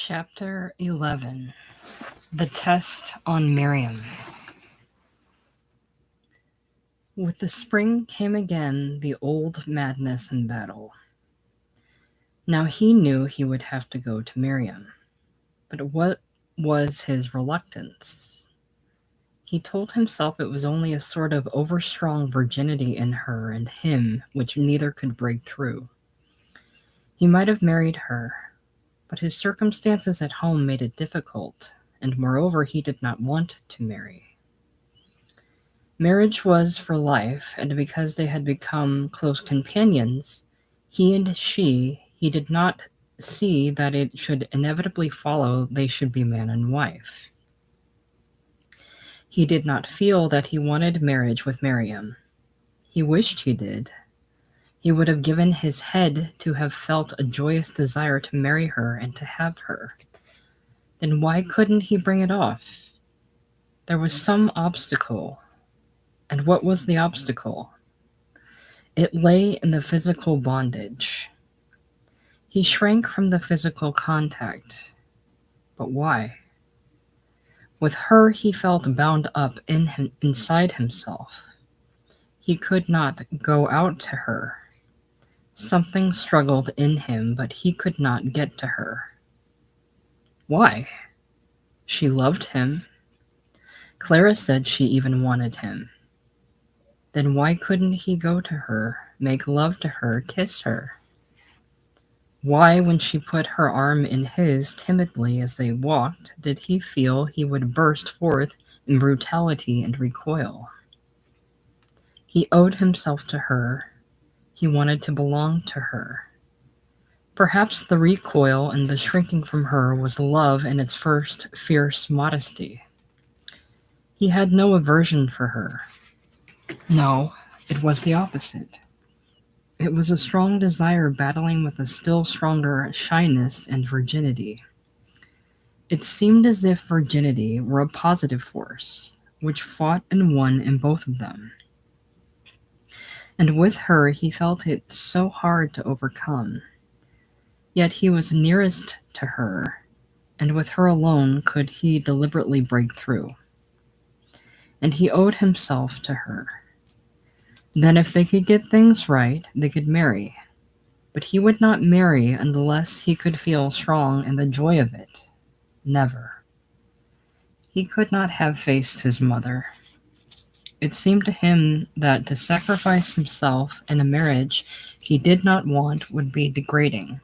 Chapter 11. The Test on Miriam. With the spring came again the old madness and battle. Now he knew he would have to go to Miriam, but what was his reluctance? He told himself it was only a sort of overstrong virginity in her and him which neither could break through. He might have married her, but his circumstances at home made it difficult, and moreover he did not want to marry. Marriage was for life, and because they had become close companions, he did not see that it should inevitably follow they should be man and wife. He did not feel that he wanted marriage with Miriam. He wished he did. He would have given his head to have felt a joyous desire to marry her and to have her. Then why couldn't he bring it off? There was some obstacle. And what was the obstacle? It lay in the physical bondage. He shrank from the physical contact. But why? With her he felt bound up inside himself. He could not go out to her. Something struggled in him, but he could not get to her. Why? She loved him. Clara said she even wanted him. Then why couldn't he go to her, make love to her, kiss her? Why, when she put her arm in his timidly as they walked, did he feel he would burst forth in brutality and recoil? He owed himself to her. He wanted to belong to her. Perhaps the recoil and the shrinking from her was love in its first fierce modesty. He had no aversion for her. No, it was the opposite. It was a strong desire battling with a still stronger shyness and virginity. It seemed as if virginity were a positive force, which fought and won in both of them. And with her he felt it so hard to overcome. Yet he was nearest to her, and with her alone could he deliberately break through. And he owed himself to her. Then if they could get things right, they could marry. But he would not marry unless he could feel strong in the joy of it. Never. He could not have faced his mother. It seemed to him that to sacrifice himself in a marriage he did not want would be degrading,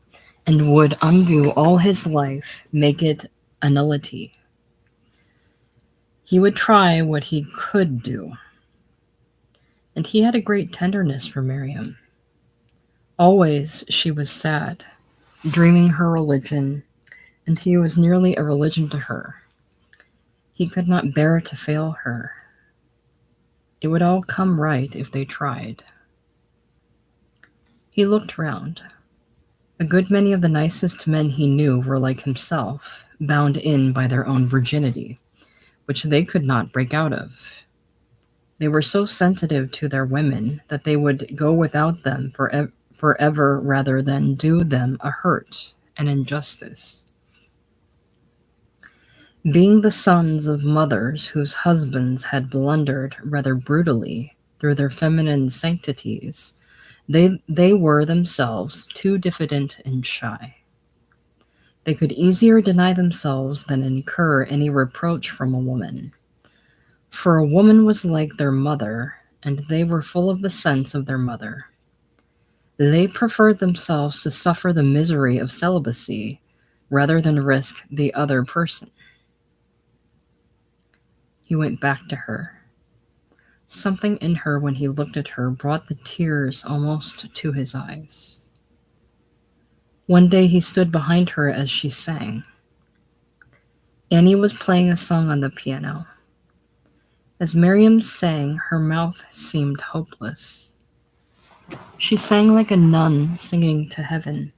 and would undo all his life, make it a nullity. He would try what he could do. And he had a great tenderness for Miriam. Always she was sad, dreaming her religion, and he was nearly a religion to her. He could not bear to fail her. It would all come right if they tried. He looked round. A good many of the nicest men he knew were like himself, bound in by their own virginity, which they could not break out of. They were so sensitive to their women that they would go without them forever rather than do them a hurt, an injustice. Being the sons of mothers whose husbands had blundered rather brutally through their feminine sanctities, they were themselves too diffident and shy. They could easier deny themselves than incur any reproach from a woman. For a woman was like their mother, and they were full of the sense of their mother. They preferred themselves to suffer the misery of celibacy rather than risk the other person. He went back to her. Something in her when he looked at her brought the tears almost to his eyes. One day he stood behind her as she sang. Annie was playing a song on the piano. As Miriam sang, her mouth seemed hopeless. She sang like a nun singing to heaven.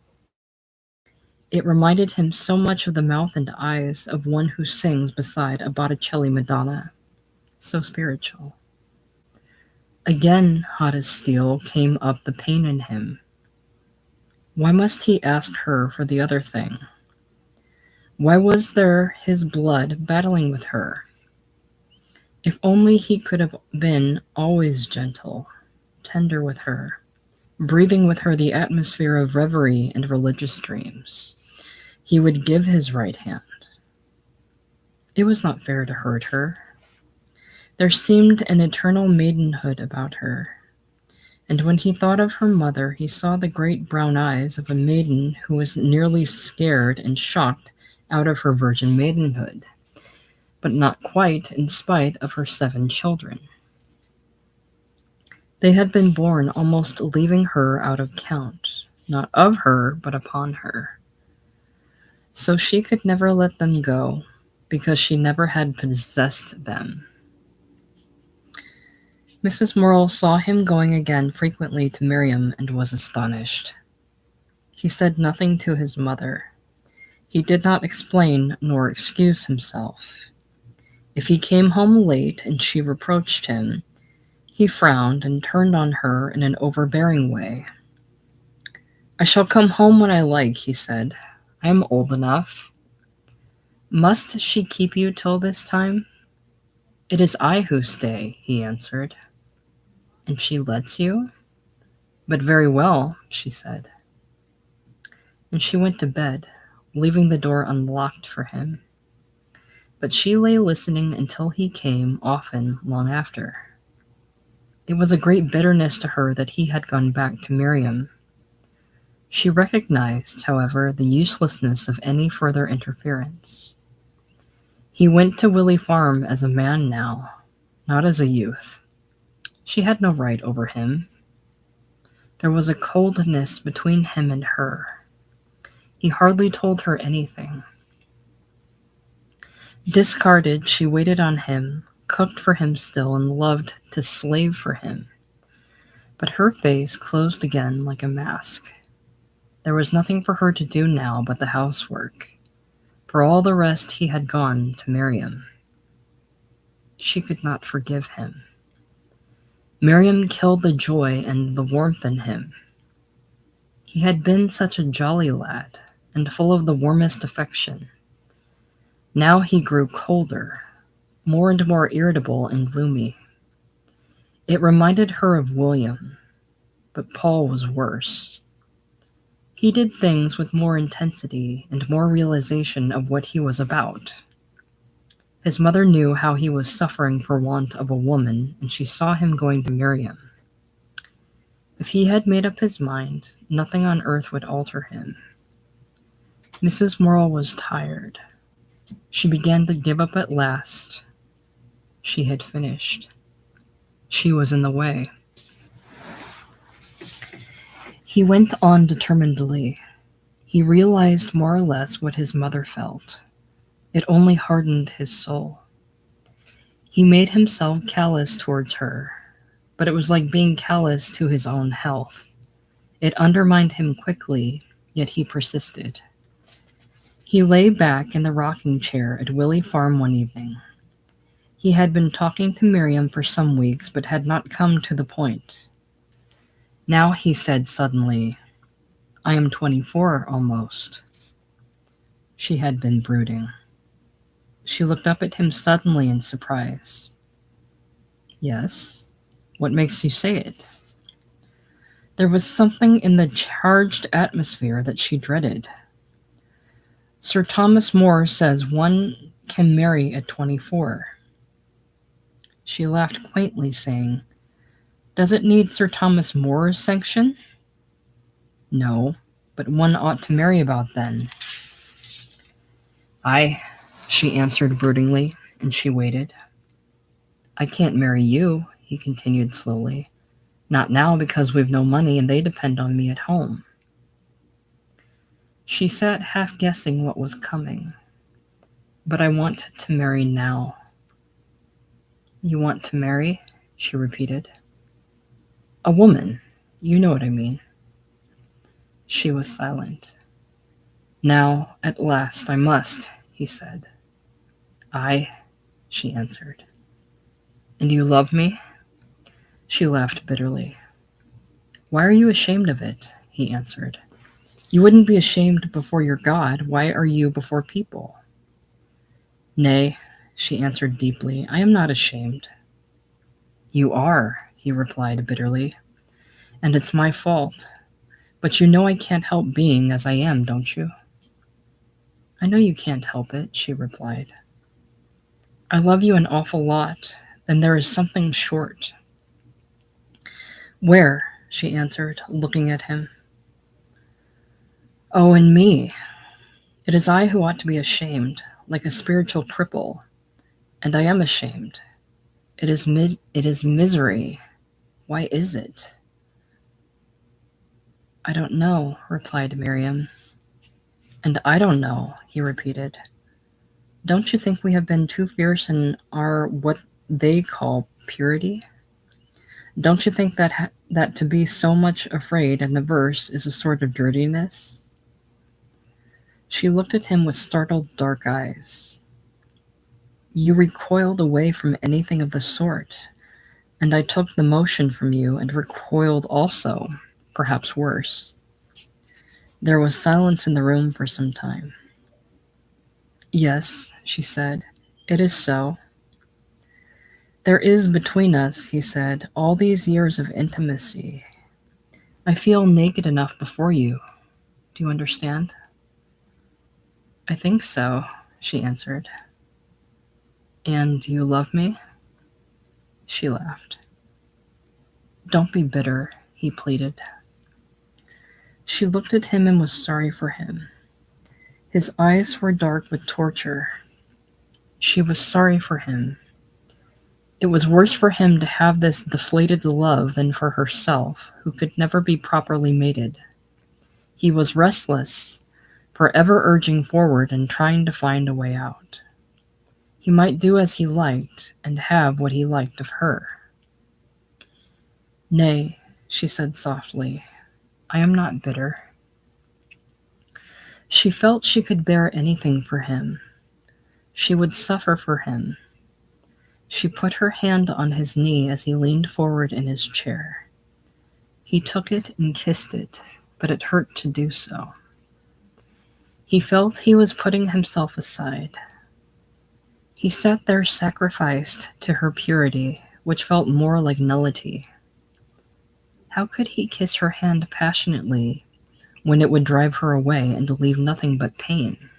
It reminded him so much of the mouth and eyes of one who sings beside a Botticelli Madonna, so spiritual. Again, hot as steel, came up the pain in him. Why must he ask her for the other thing? Why was there his blood battling with her? If only he could have been always gentle, tender with her, breathing with her the atmosphere of reverie and religious dreams, he would give his right hand. It was not fair to hurt her. There seemed an eternal maidenhood about her, and when he thought of her mother, he saw the great brown eyes of a maiden who was nearly scared and shocked out of her virgin maidenhood, but not quite in spite of her 7 children. They had been born almost leaving her out of count, not of her, but upon her. So she could never let them go, because she never had possessed them. Mrs. Morrel saw him going again frequently to Miriam and was astonished. He said nothing to his mother. He did not explain nor excuse himself. If he came home late and she reproached him, he frowned and turned on her in an overbearing way. "I shall come home when I like," he said. "I am old enough." "Must she keep you till this time?" "It is I who stay," he answered. "And she lets you?" "But very well," she said. And she went to bed, leaving the door unlocked for him. But she lay listening until he came, often long after. It was a great bitterness to her that he had gone back to Miriam. She recognized, however, the uselessness of any further interference. He went to Willey Farm as a man now, not as a youth. She had no right over him. There was a coldness between him and her. He hardly told her anything. Discarded, she waited on him, cooked for him still, and loved to slave for him. But her face closed again like a mask. There was nothing for her to do now but the housework. For all the rest he had gone to Miriam. She could not forgive him. Miriam killed the joy and the warmth in him. He had been such a jolly lad, and full of the warmest affection. Now he grew colder, more and more irritable and gloomy. It reminded her of William, but Paul was worse. He did things with more intensity and more realization of what he was about. His mother knew how he was suffering for want of a woman, and she saw him going to Miriam. If he had made up his mind, nothing on earth would alter him. Mrs. Morrel was tired. She began to give up at last. She had finished. She was in the way. He went on determinedly. He realized more or less what his mother felt. It only hardened his soul. He made himself callous towards her, but it was like being callous to his own health. It undermined him quickly, yet he persisted. He lay back in the rocking chair at Willey Farm one evening. He had been talking to Miriam for some weeks, but had not come to the point. Now he said suddenly, "I am 24 almost." She had been brooding. She looked up at him suddenly in surprise. "Yes? What makes you say it?" There was something in the charged atmosphere that she dreaded. "Sir Thomas More says one can marry at 24. She laughed quaintly, saying, "Does it need Sir Thomas More's sanction?" "No, but one ought to marry about then." "Aye," she answered broodingly, and she waited. "I can't marry you," he continued slowly. "Not now, because we've no money and they depend on me at home." She sat half guessing what was coming. "But I want to marry now." "You want to marry?" she repeated. "A woman. You know what I mean." She was silent. "Now, at last, I must," he said. "Aye," she answered. "And you love me?" She laughed bitterly. "Why are you ashamed of it?" he answered. You wouldn't be ashamed before your God. Why are you before people? Nay, she answered deeply, I am not ashamed. You are, he replied bitterly, and it's my fault. But you know I can't help being as I am, don't you? I know you can't help it, she replied. I love you an awful lot. Then there is something short. Where? She answered, looking at him. Oh, in me. It is I who ought to be ashamed, like a spiritual cripple, and I am ashamed. It is misery. Why is it? I don't know, replied Miriam. And I don't know, he repeated. Don't you think we have been too fierce in our what they call purity? Don't you think that to be so much afraid and averse is a sort of dirtiness? She looked at him with startled dark eyes. You recoiled away from anything of the sort, and I took the motion from you and recoiled also, perhaps worse. There was silence in the room for some time. Yes, she said, it is so. There is between us, he said, all these years of intimacy. I feel naked enough before you. Do you understand? I think so, she answered. And you love me? She laughed. Don't be bitter, he pleaded. She looked at him and was sorry for him. His eyes were dark with torture. She was sorry for him. It was worse for him to have this deflated love than for herself, who could never be properly mated. He was restless, forever urging forward and trying to find a way out. He might do as he liked and have what he liked of her. Nay, she said softly, I am not bitter. She felt she could bear anything for him. She would suffer for him. She put her hand on his knee as he leaned forward in his chair. He took it and kissed it, but it hurt to do so. He felt he was putting himself aside. He sat there sacrificed to her purity, which felt more like nullity. How could he kiss her hand passionately when it would drive her away and leave nothing but pain?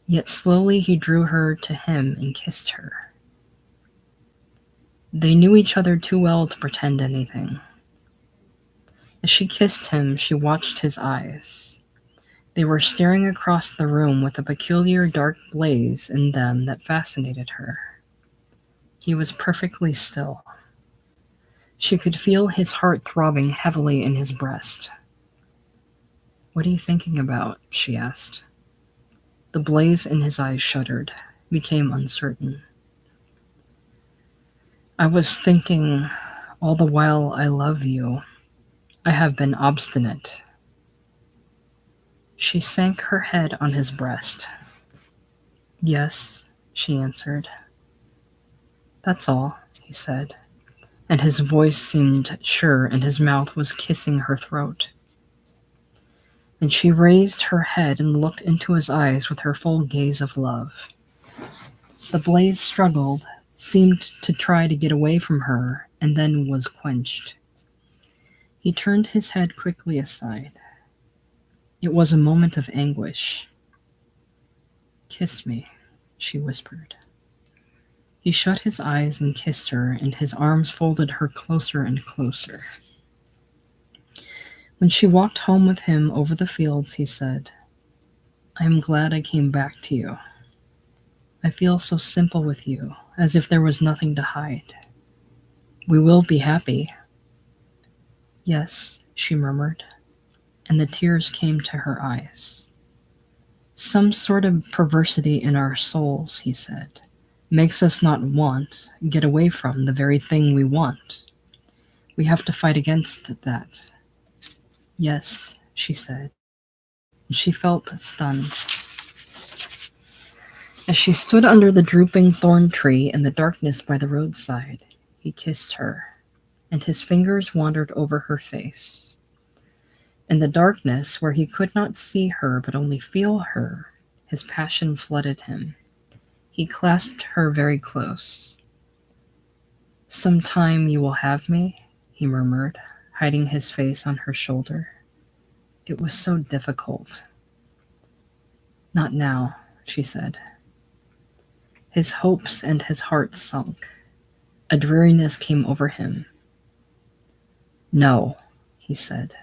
Yet slowly he drew her to him and kissed her. They knew each other too well to pretend anything. As she kissed him, she watched his eyes. They were staring across the room with a peculiar dark blaze in them that fascinated her. He was perfectly still. She could feel his heart throbbing heavily in his breast. What are you thinking about? She asked. The blaze in his eyes shuddered, became uncertain. I was thinking all the while I love you. I have been obstinate. She sank her head on his breast. Yes, she answered. That's all, he said, and his voice seemed sure and his mouth was kissing her throat. And she raised her head and looked into his eyes with her full gaze of love. The blaze struggled, seemed to try to get away from her, and then was quenched. He turned his head quickly aside. It was a moment of anguish. Kiss me, she whispered. He shut his eyes and kissed her, and his arms folded her closer and closer. When she walked home with him over the fields, he said, I am glad I came back to you. I feel so simple with you, as if there was nothing to hide. We will be happy. Yes, she murmured, and the tears came to her eyes. Some sort of perversity in our souls, he said, makes us not want, get away from the very thing we want. We have to fight against that. Yes, she said. She felt stunned. As she stood under the drooping thorn tree in the darkness by the roadside, he kissed her, and his fingers wandered over her face. In the darkness, where he could not see her but only feel her, his passion flooded him. He clasped her very close. "Some time you will have me," he murmured, hiding his face on her shoulder. It was so difficult. "Not now," she said. His hopes and his heart sunk. A dreariness came over him. "No," he said.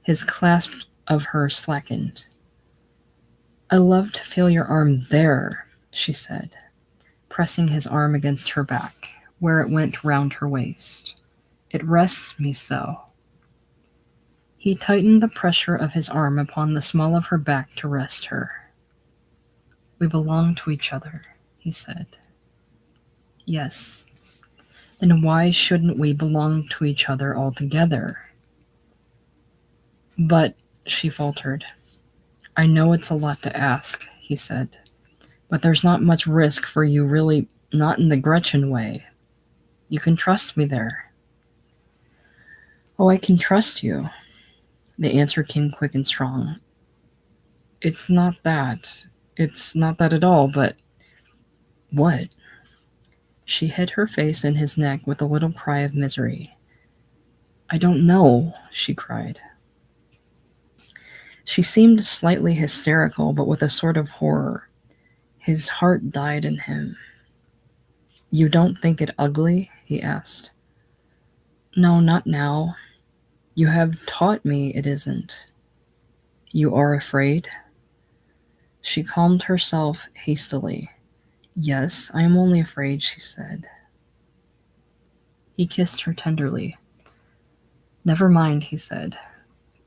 His clasp of her slackened. "I love to feel your arm there," she said, pressing his arm against her back, where it went round her waist. "It rests me so." He tightened the pressure of his arm upon the small of her back to rest her. "We belong to each other," he said. "Yes. And why shouldn't we belong to each other altogether?" "But," she faltered. "I know it's a lot to ask," he said, "but there's not much risk for you, really, not in the Gretchen way. You can trust me there." "Oh, I can trust you." The answer came quick and strong. It's not that. It's not that at all, but..." "What?" She hid her face in his neck with a little cry of misery. "I don't know," she cried. She seemed slightly hysterical, but with a sort of horror. His heart died in him. "You don't think it ugly?" he asked. "No, not now. You have taught me it isn't." "You are afraid?" She calmed herself hastily. "Yes, I am only afraid," she said. He kissed her tenderly. "Never mind," he said.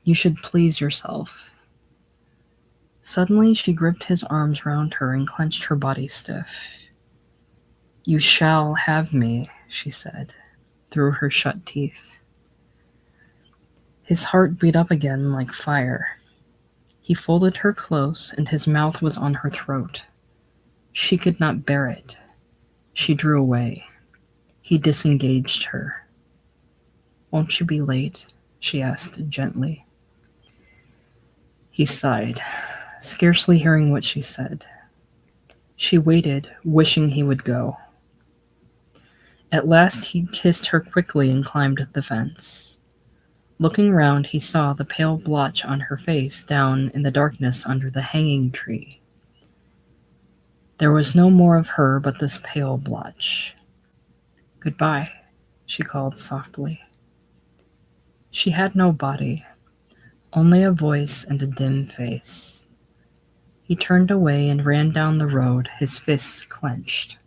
"You should please yourself." Suddenly she gripped his arms round her and clenched her body stiff. "You shall have me," she said, through her shut teeth. His heart beat up again like fire. He folded her close, and his mouth was on her throat. She could not bear it. She drew away. He disengaged her. "Won't you be late?" she asked gently. He sighed, scarcely hearing what she said. She waited, wishing he would go. At last he kissed her quickly and climbed the fence. Looking round, he saw the pale blotch on her face down in the darkness under the hanging tree. There was no more of her but this pale blotch. "Goodbye," she called softly. She had no body, only a voice and a dim face. He turned away and ran down the road, his fists clenched.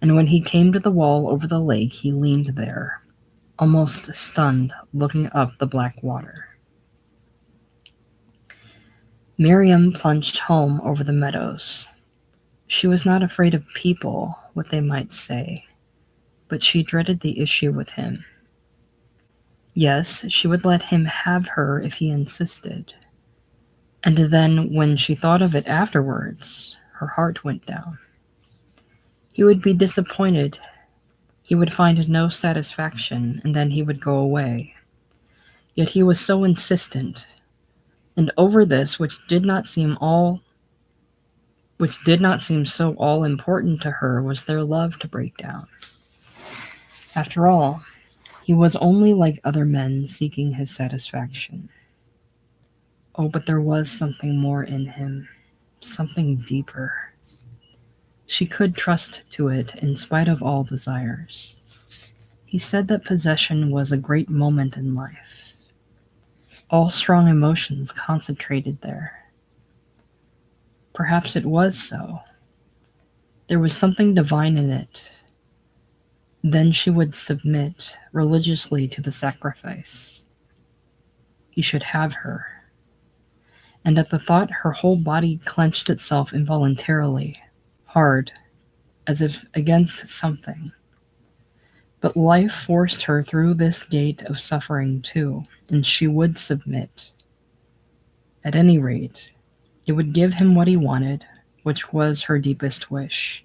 And when he came to the wall over the lake, he leaned there, almost stunned, looking up the black water. Miriam plunged home over the meadows. She was not afraid of people, what they might say, but she dreaded the issue with him. Yes, she would let him have her if he insisted. And then, when she thought of it afterwards, her heart went down. He would be disappointed. He would find no satisfaction, and then he would go away. Yet he was so insistent, and over this, which did not seem so all important to her, was their love to break down. After all, he was only like other men seeking his satisfaction. Oh, but there was something more in him, something deeper. She could trust to it in spite of all desires. He said that possession was a great moment in life. All strong emotions concentrated there. Perhaps it was so. There was something divine in it. Then she would submit religiously to the sacrifice. He should have her. And at the thought, her whole body clenched itself involuntarily, hard, as if against something. But life forced her through this gate of suffering too, and she would submit. At any rate, it would give him what he wanted, which was her deepest wish.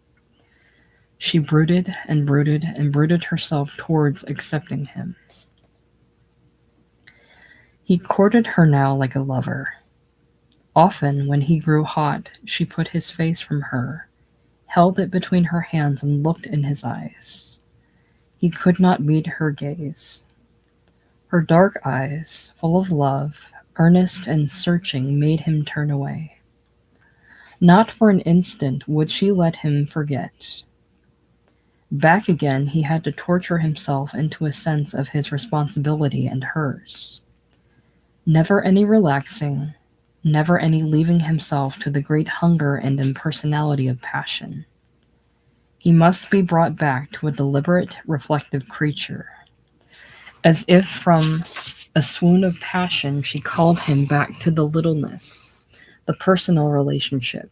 She brooded and brooded and brooded herself towards accepting him. He courted her now like a lover. Often, when he grew hot, she put his face from her, held it between her hands, and looked in his eyes. He could not meet her gaze. Her dark eyes, full of love, earnest and searching, made him turn away. Not for an instant would she let him forget. Back again, he had to torture himself into a sense of his responsibility and hers. Never any relaxing, never any leaving himself to the great hunger and impersonality of passion. He must be brought back to a deliberate, reflective creature. As if from a swoon of passion, she called him back to the littleness, the personal relationship.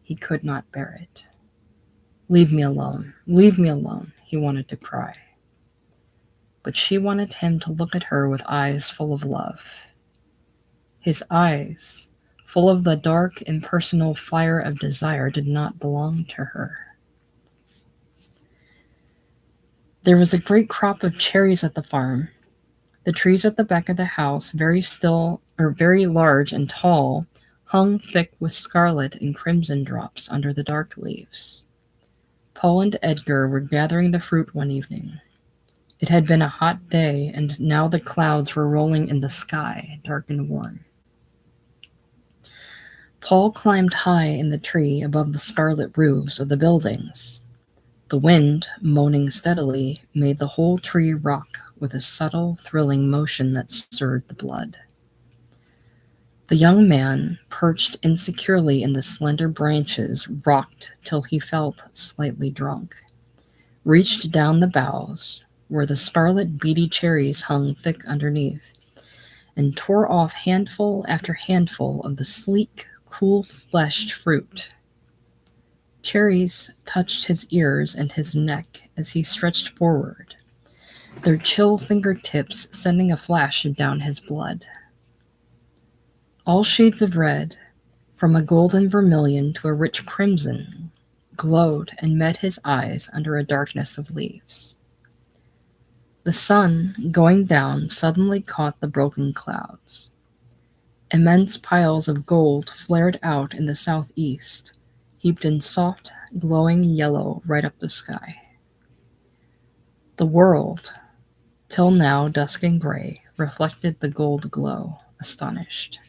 He could not bear it. Leave me alone, he wanted to cry. But she wanted him to look at her with eyes full of love. His eyes, full of the dark, impersonal fire of desire, did not belong to her. There was a great crop of cherries at the farm. The trees at the back of the house, very large and tall, hung thick with scarlet and crimson drops under the dark leaves. Paul and Edgar were gathering the fruit one evening. It had been a hot day, and now the clouds were rolling in the sky, dark and warm. Paul climbed high in the tree above the scarlet roofs of the buildings. The wind, moaning steadily, made the whole tree rock with a subtle, thrilling motion that stirred the blood. The young man, perched insecurely in the slender branches, rocked till he felt slightly drunk, reached down the boughs, where the scarlet beady cherries hung thick underneath, and tore off handful after handful of the sleek, cool-fleshed fruit. Cherries touched his ears and his neck as he stretched forward, their chill fingertips sending a flash down his blood. All shades of red, from a golden vermilion to a rich crimson, glowed and met his eyes under a darkness of leaves. The sun, going down, suddenly caught the broken clouds. Immense piles of gold flared out in the southeast, heaped in soft, glowing yellow right up the sky. The world, till now dusk and gray, reflected the gold glow, astonished.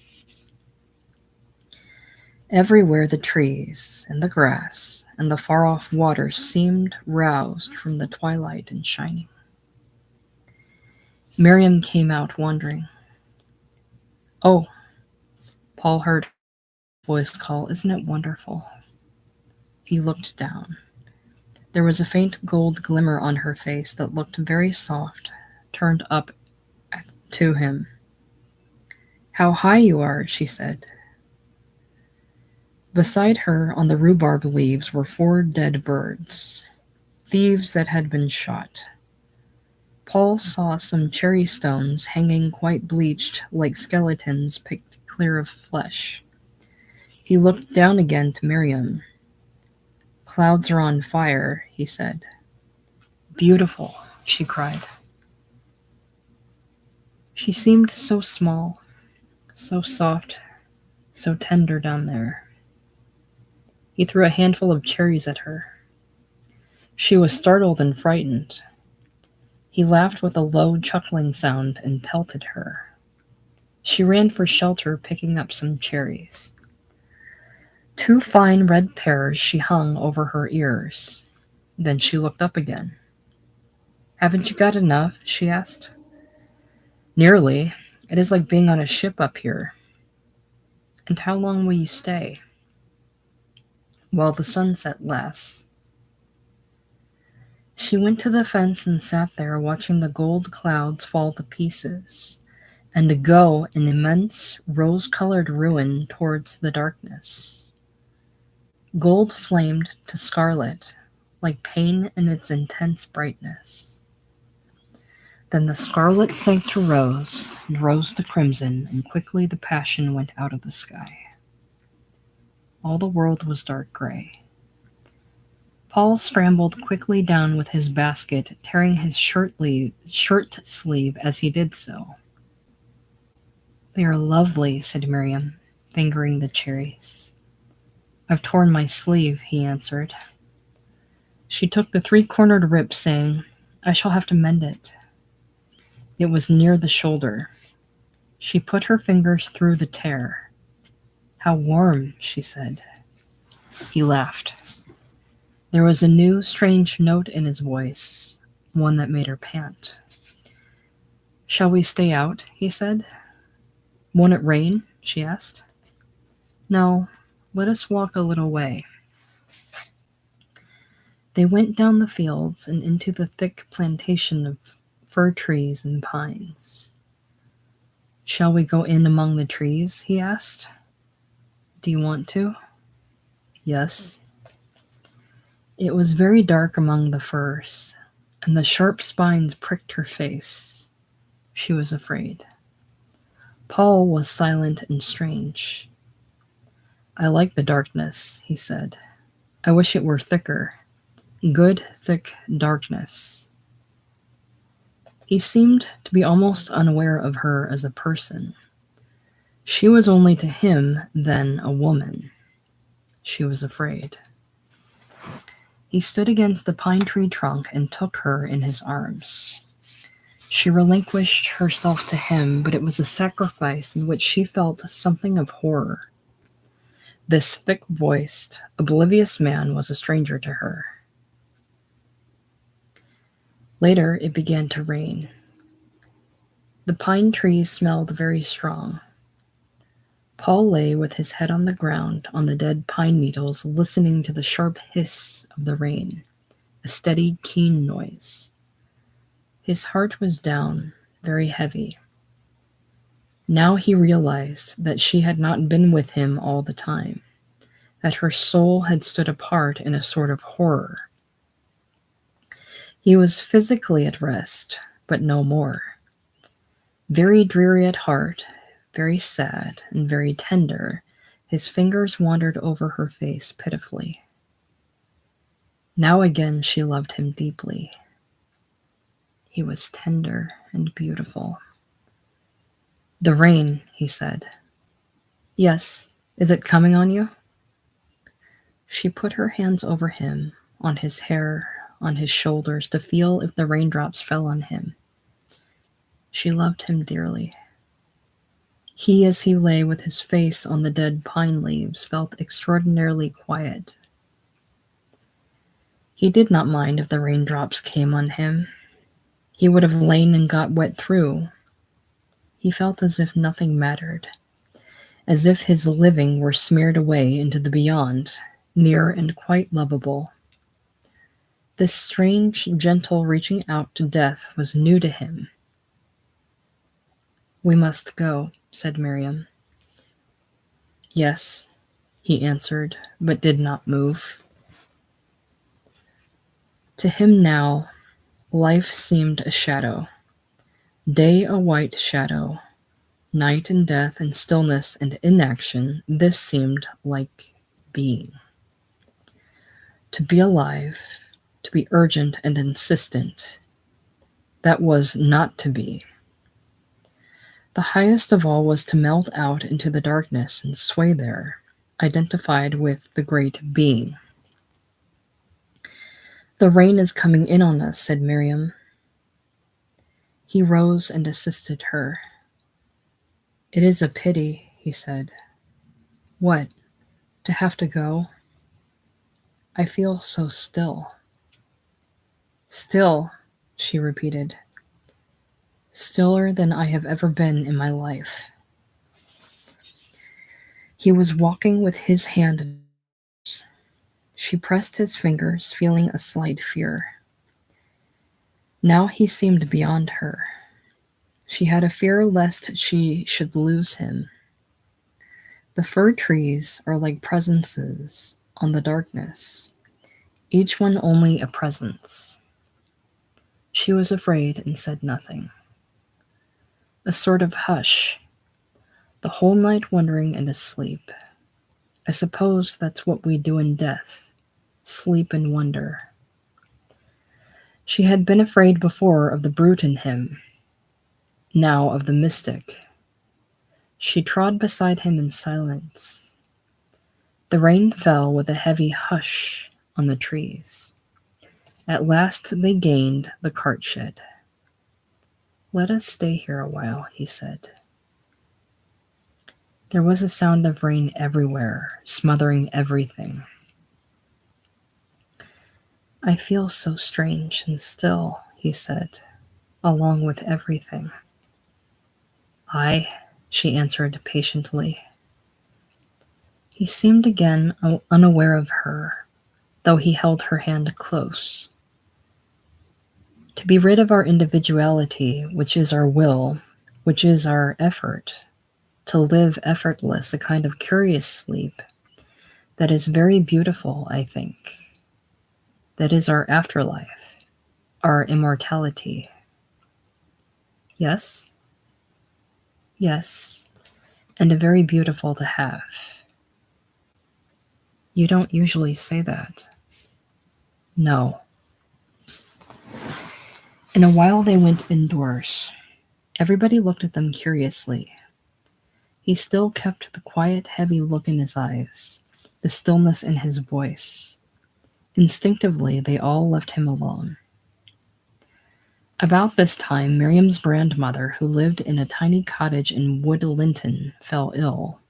Everywhere the trees and the grass and the far-off water seemed roused from the twilight and shining. Miriam came out wondering. "Oh," Paul heard her voice call, "isn't it wonderful?" He looked down. There was a faint gold glimmer on her face that looked very soft, turned up to him. "How high you are," she said. Beside her, on the rhubarb leaves, were 4 dead birds, thieves that had been shot. Paul saw some cherry stones hanging quite bleached, like skeletons picked clear of flesh. He looked down again to Miriam. "Clouds are on fire," he said. "Beautiful," she cried. She seemed so small, so soft, so tender down there. He threw a handful of cherries at her. She was startled and frightened. He laughed with a low, chuckling sound and pelted her. She ran for shelter, picking up some cherries. 2 fine red pears she hung over her ears. Then she looked up again. "Haven't you got enough?" she asked. "Nearly. It is like being on a ship up here." "And how long will you stay?" "Well, the sun set less." She went to the fence and sat there watching the gold clouds fall to pieces and go in immense rose-colored ruin towards the darkness. Gold flamed to scarlet, like pain in its intense brightness. Then the scarlet sank to rose, and rose to crimson, and quickly the passion went out of the sky. All the world was dark gray. Paul scrambled quickly down with his basket, tearing his shirt sleeve as he did so. "They are lovely," said Miriam, fingering the cherries. "I've torn my sleeve," he answered. She took the three-cornered rip, saying, "I shall have to mend it." It was near the shoulder. She put her fingers through the tear. "How warm," she said. He laughed. There was a new, strange note in his voice, one that made her pant. "Shall we stay out?" he said. "Won't it rain?" she asked. "No, let us walk a little way." They went down the fields and into the thick plantation of fir trees and pines. "Shall we go in among the trees?" he asked. "Do you want to?" "Yes." It was very dark among the firs, and the sharp spines pricked her face. She was afraid. Paul was silent and strange. "I like the darkness," he said. "I wish it were thicker. Good, thick darkness." He seemed to be almost unaware of her as a person. She was only to him, then, a woman. She was afraid. He stood against the pine tree trunk and took her in his arms. She relinquished herself to him, but it was a sacrifice in which she felt something of horror. This thick-voiced, oblivious man was a stranger to her. Later, it began to rain. The pine trees smelled very strong. Paul lay with his head on the ground on the dead pine needles, listening to the sharp hiss of the rain, a steady, keen noise. His heart was down, very heavy. Now he realized that she had not been with him all the time, that her soul had stood apart in a sort of horror. He was physically at rest, but no more. Very dreary at heart, very sad and very tender, his fingers wandered over her face pitifully. Now again she loved him deeply. He was tender and beautiful. "The rain," he said. "Yes, is it coming on you?" She put her hands over him, on his hair, on his shoulders, to feel if the raindrops fell on him. She loved him dearly. He, as he lay with his face on the dead pine leaves, felt extraordinarily quiet. He did not mind if the raindrops came on him. He would have lain and got wet through. He felt as if nothing mattered, as if his living were smeared away into the beyond, near and quite lovable. This strange, gentle reaching out to death was new to him. "We must go," said Miriam. "Yes," he answered, but did not move. To him now, life seemed a shadow, day a white shadow, night and death and stillness and inaction. This seemed like being. To be alive, to be urgent and insistent, that was not to be. The highest of all was to melt out into the darkness and sway there, identified with the great being. "The rain is coming in on us," said Miriam. He rose and assisted her. "It is a pity," he said. "What, to have to go? I feel so still." "Still," she repeated. "Stiller than I have ever been in my life." He was walking with his hand. She pressed his fingers, feeling a slight fear. Now he seemed beyond her. She had a fear lest she should lose him. The fir trees are like presences on the darkness, each one only a presence. She was afraid and said nothing. A sort of hush, the whole night wondering and asleep. I suppose that's what we do in death. Sleep and wonder. She had been afraid before of the brute in him, now of the mystic. She trod beside him in silence. The rain fell with a heavy hush on the trees. At last they gained the cart shed. "Let us stay here a while," he said. There was a sound of rain everywhere, smothering everything. "I feel so strange and still," he said, "along with everything." "Aye," she answered patiently. He seemed again unaware of her, though he held her hand close. To be rid of our individuality, which is our will, which is our effort, to live effortless, a kind of curious sleep, that is very beautiful, I think. That is our afterlife, our immortality. Yes? Yes, and very beautiful to have. You don't usually say that. No. In a while they went indoors. Everybody looked at them curiously. He still kept the quiet, heavy look in his eyes, the stillness in his voice. Instinctively, they all left him alone. About this time, Miriam's grandmother, who lived in a tiny cottage in Wood Linton, fell ill,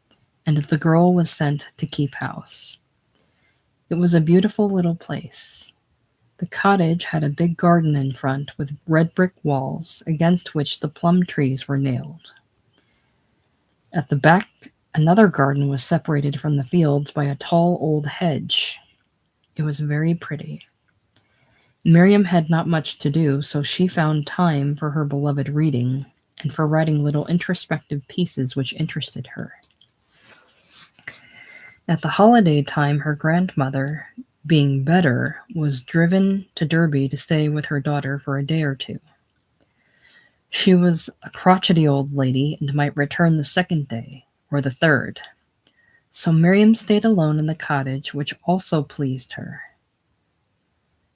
and the girl was sent to keep house. It was a beautiful little place. The cottage had a big garden in front with red brick walls against which the plum trees were nailed. At the back, another garden was separated from the fields by a tall old hedge. It was very pretty. Miriam had not much to do, so she found time for her beloved reading and for writing little introspective pieces which interested her. At the holiday time, her grandmother, being better, was driven to Derby to stay with her daughter for a day or two. She was a crotchety old lady and might return the second day, or the third. So Miriam stayed alone in the cottage, which also pleased her.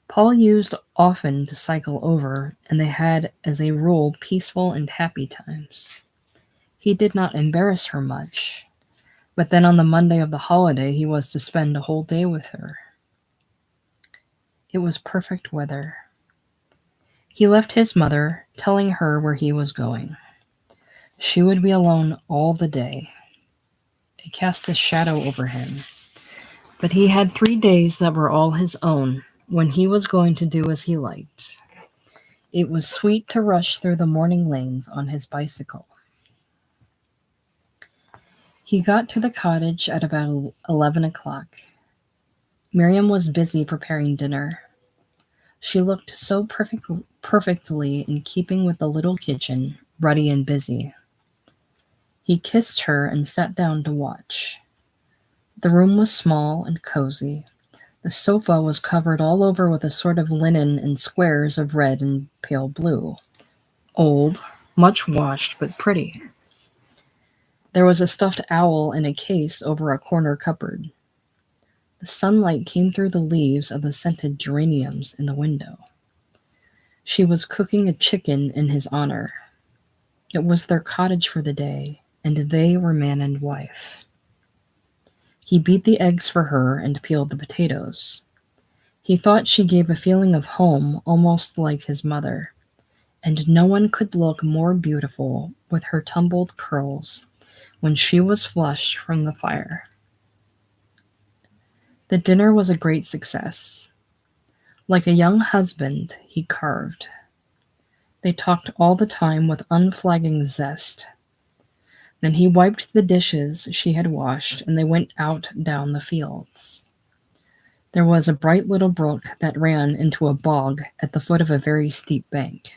Paul used often to cycle over, and they had, as a rule, peaceful and happy times. He did not embarrass her much, but then on the Monday of the holiday he was to spend a whole day with her. It was perfect weather. He left his mother, telling her where he was going. She would be alone all the day. It cast a shadow over him. But he had 3 days that were all his own, when he was going to do as he liked. It was sweet to rush through the morning lanes on his bicycle. He got to the cottage at about 11 o'clock. Miriam was busy preparing dinner. She looked so perfectly in keeping with the little kitchen, ruddy and busy. He kissed her and sat down to watch. The room was small and cozy. The sofa was covered all over with a sort of linen in squares of red and pale blue. Old, much washed, but pretty. There was a stuffed owl in a case over a corner cupboard. The sunlight came through the leaves of the scented geraniums in the window. She was cooking a chicken in his honor. It was their cottage for the day, and they were man and wife. He beat the eggs for her and peeled the potatoes. He thought she gave a feeling of home almost like his mother, and no one could look more beautiful with her tumbled curls when she was flushed from the fire. The dinner was a great success. Like a young husband, he carved. They talked all the time with unflagging zest. Then he wiped the dishes she had washed, and they went out down the fields. There was a bright little brook that ran into a bog at the foot of a very steep bank.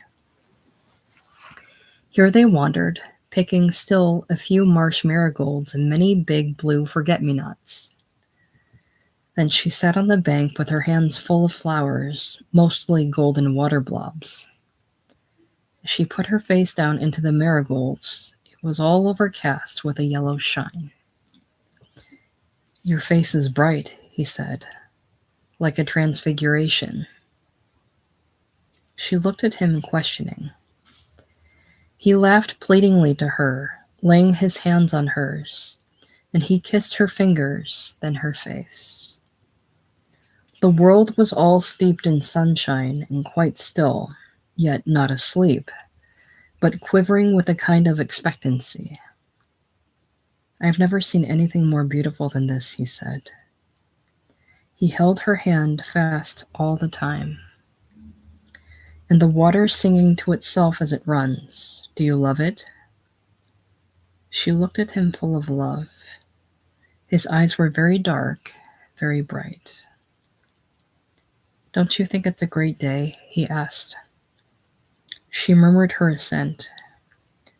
Here they wandered, picking still a few marsh marigolds and many big blue forget-me-nots. Then she sat on the bank with her hands full of flowers, mostly golden water blobs. She put her face down into the marigolds. It was all overcast with a yellow shine. "Your face is bright," he said, "like a transfiguration." She looked at him questioning. He laughed pleadingly to her, laying his hands on hers, and he kissed her fingers, then her face. The world was all steeped in sunshine and quite still, yet not asleep, but quivering with a kind of expectancy. "I have never seen anything more beautiful than this," he said. He held her hand fast all the time. "And the water singing to itself as it runs. Do you love it?" She looked at him full of love. His eyes were very dark, very bright. "Don't you think it's a great day?" he asked. She murmured her assent.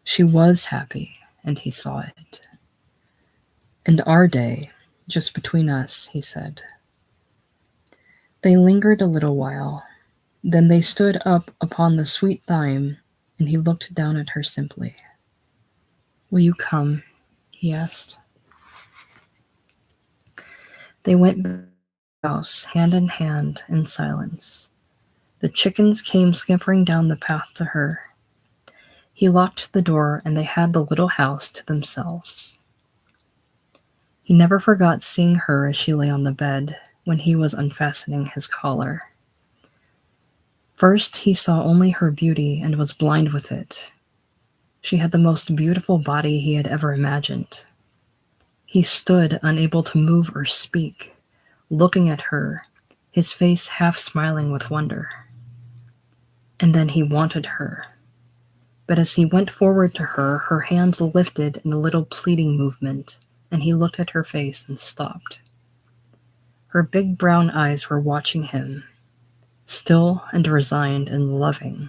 She was happy, and he saw it. "And our day, just between us," he said. They lingered a little while. Then they stood up upon the sweet thyme, and he looked down at her simply. "Will you come?" he asked. They went back to the house, hand in hand, in silence. The chickens came scampering down the path to her. He locked the door, and they had the little house to themselves. He never forgot seeing her as she lay on the bed when he was unfastening his collar. First, he saw only her beauty and was blind with it. She had the most beautiful body he had ever imagined. He stood, unable to move or speak, looking at her, his face half smiling with wonder. And then he wanted her. But as he went forward to her, her hands lifted in a little pleading movement, and he looked at her face and stopped. Her big brown eyes were watching him, still and resigned and loving.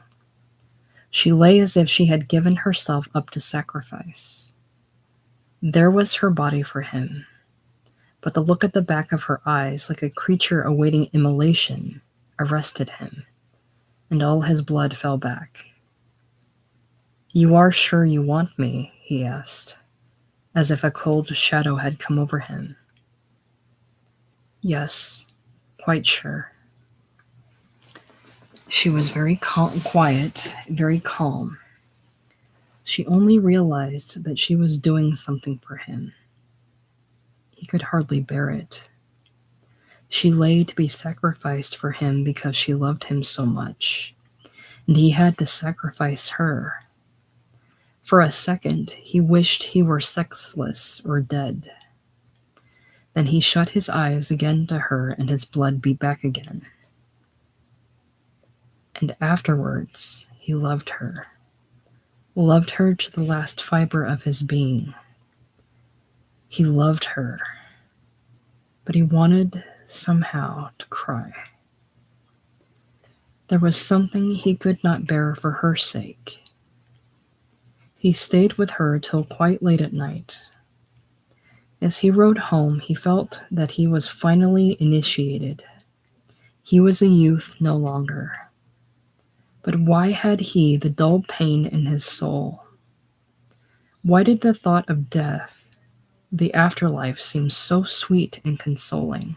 She lay as if she had given herself up to sacrifice. There was her body for him, but the look at the back of her eyes, like a creature awaiting immolation, arrested him, and all his blood fell back. "You are sure you want me?" he asked, as if a cold shadow had come over him. "Yes, quite sure." She was very quiet, very calm. She only realized that she was doing something for him. He could hardly bear it. She lay to be sacrificed for him because she loved him so much, and he had to sacrifice her. For a second, he wished he were sexless or dead. Then he shut his eyes again to her, and his blood beat back again. And afterwards, he loved her to the last fiber of his being. He loved her, but he wanted somehow to cry. There was something he could not bear for her sake. He stayed with her till quite late at night. As he rode home, he felt that he was finally initiated. He was a youth no longer. But why had he the dull pain in his soul? Why did the thought of death, the afterlife, seem so sweet and consoling?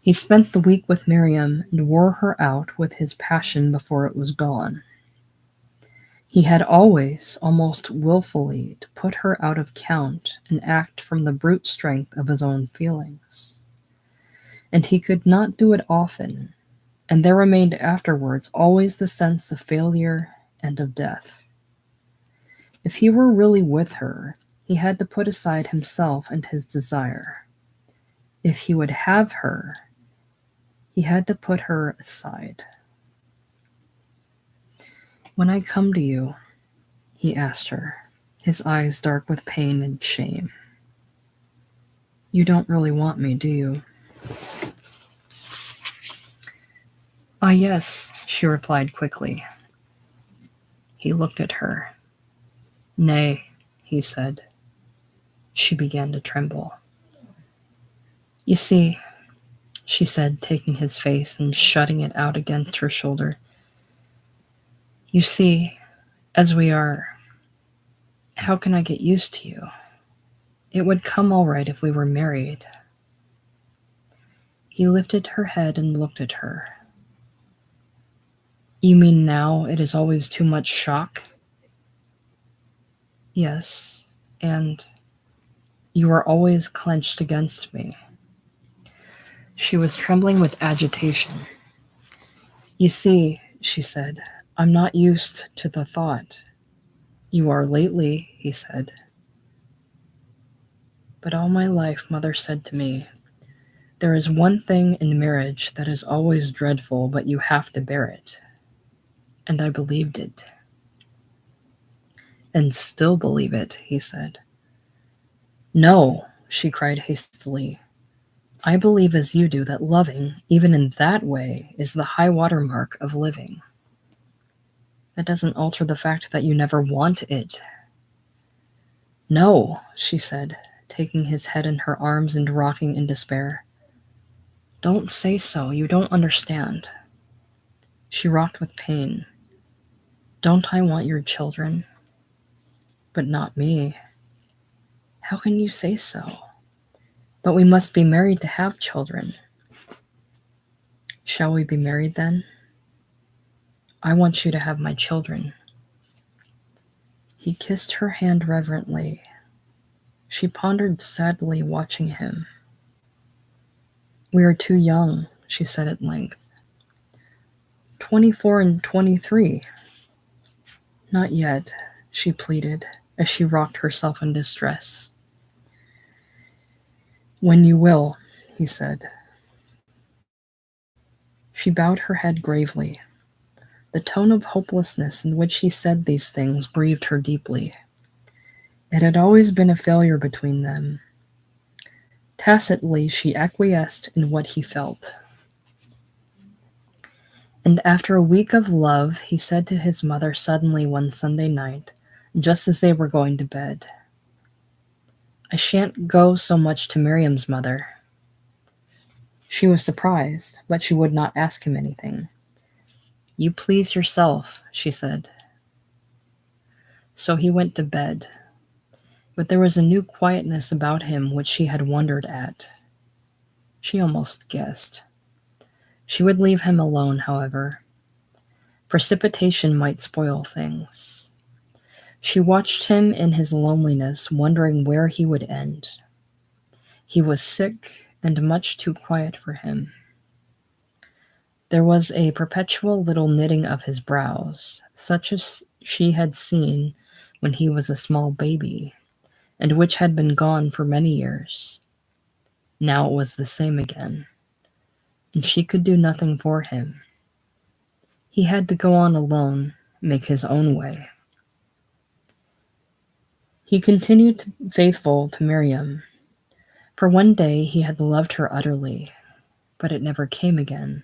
He spent the week with Miriam and wore her out with his passion before it was gone. He had always, almost willfully, to put her out of count and act from the brute strength of his own feelings. And he could not do it often, and there remained afterwards always the sense of failure and of death. If he were really with her, he had to put aside himself and his desire. If he would have her, he had to put her aside. "When I come to you," he asked her, his eyes dark with pain and shame, "you don't really want me, do you?" "Ah, yes," she replied quickly. He looked at her. "Nay," he said. She began to tremble. "You see," she said, taking his face and shutting it out against her shoulder, "you see, as we are, how can I get used to you? It would come all right if we were married." He lifted her head and looked at her. "You mean now it is always too much shock?" Yes, and you were always clenched against me. She was trembling with agitation. You see, she said, I'm not used to the thought. You are lately, he said. But all my life, Mother said to me, there is one thing in marriage that is always dreadful, but you have to bear it. And I believed it. And still believe it, he said. No, she cried hastily. I believe as you do that loving, even in that way, is the high water mark of living. That doesn't alter the fact that you never want it. No, she said, taking his head in her arms and rocking in despair. Don't say so, you don't understand. She rocked with pain. Don't I want your children? But not me. How can you say so? But we must be married to have children. Shall we be married then? I want you to have my children. He kissed her hand reverently. She pondered sadly, watching him. We are too young, she said at length. 24 and 23. Not yet, she pleaded, as she rocked herself in distress. When you will, he said. She bowed her head gravely. The tone of hopelessness in which he said these things grieved her deeply. It had always been a failure between them. Tacitly, she acquiesced in what he felt. And after a week of love, he said to his mother suddenly one Sunday night, just as they were going to bed, I shan't go so much to Miriam's, mother. She was surprised, but she would not ask him anything. You please yourself, she said. So he went to bed. But there was a new quietness about him which she had wondered at. She almost guessed. She would leave him alone, however. Precipitation might spoil things. She watched him in his loneliness, wondering where he would end. He was sick and much too quiet for him. There was a perpetual little knitting of his brows, such as she had seen when he was a small baby, and which had been gone for many years. Now it was the same again, and she could do nothing for him. He had to go on alone, make his own way. He continued faithful to Miriam. For one day he had loved her utterly, but it never came again.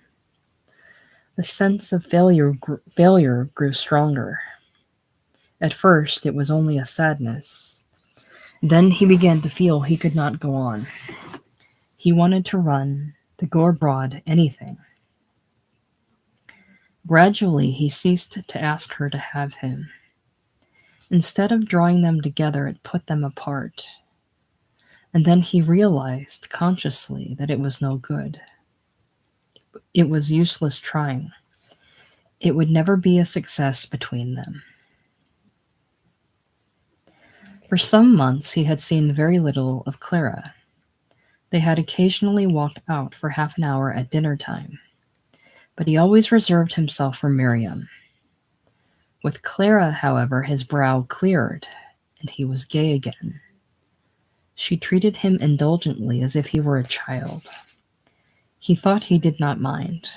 The sense of failure grew stronger. At first it was only a sadness. Then he began to feel he could not go on. He wanted to run, to go abroad, anything. Gradually he ceased to ask her to have him. Instead of drawing them together, it put them apart. And then he realized consciously that it was no good. It was useless trying. It would never be a success between them. For some months he had seen very little of Clara. They had occasionally walked out for half an hour at dinner time, but he always reserved himself for Miriam. With Clara, however, his brow cleared, and he was gay again. She treated him indulgently as if he were a child. He thought he did not mind,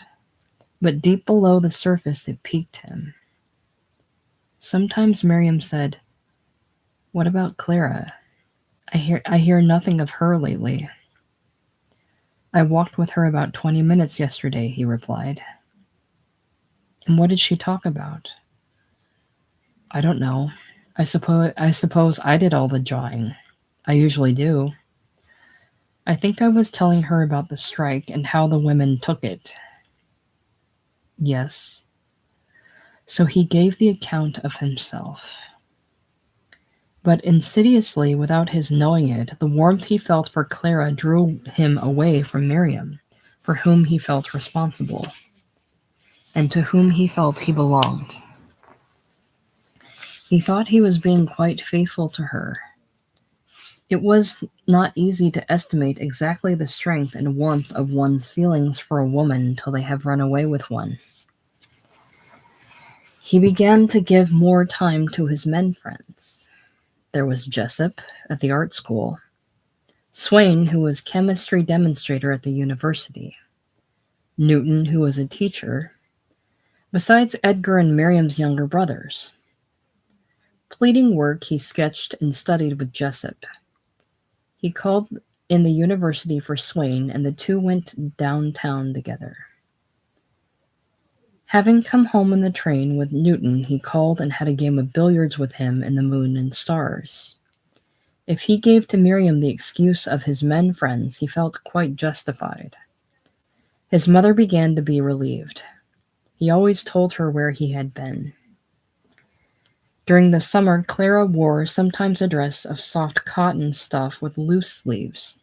but deep below the surface it piqued him. Sometimes Miriam said, What about Clara? I hear nothing of her lately. I walked with her about 20 minutes yesterday, he replied. And what did she talk about? I don't know. I suppose I did all the jawing. I usually do. I think I was telling her about the strike and how the women took it. Yes. So he gave the account of himself. But insidiously, without his knowing it, the warmth he felt for Clara drew him away from Miriam, for whom he felt responsible, and to whom he felt he belonged. He thought he was being quite faithful to her. It was not easy to estimate exactly the strength and warmth of one's feelings for a woman till they have run away with one. He began to give more time to his men friends. There was Jessup at the art school, Swain, who was chemistry demonstrator at the university, Newton, who was a teacher, besides Edgar and Miriam's younger brothers. Pleading work he sketched and studied with Jessup. He called in the university for Swain, and the two went downtown together. Having come home in the train with Newton, he called and had a game of billiards with him in the moon and stars. If he gave to Miriam the excuse of his men friends, he felt quite justified. His mother began to be relieved. He always told her where he had been. During the summer, Clara wore sometimes a dress of soft cotton stuff with loose sleeves.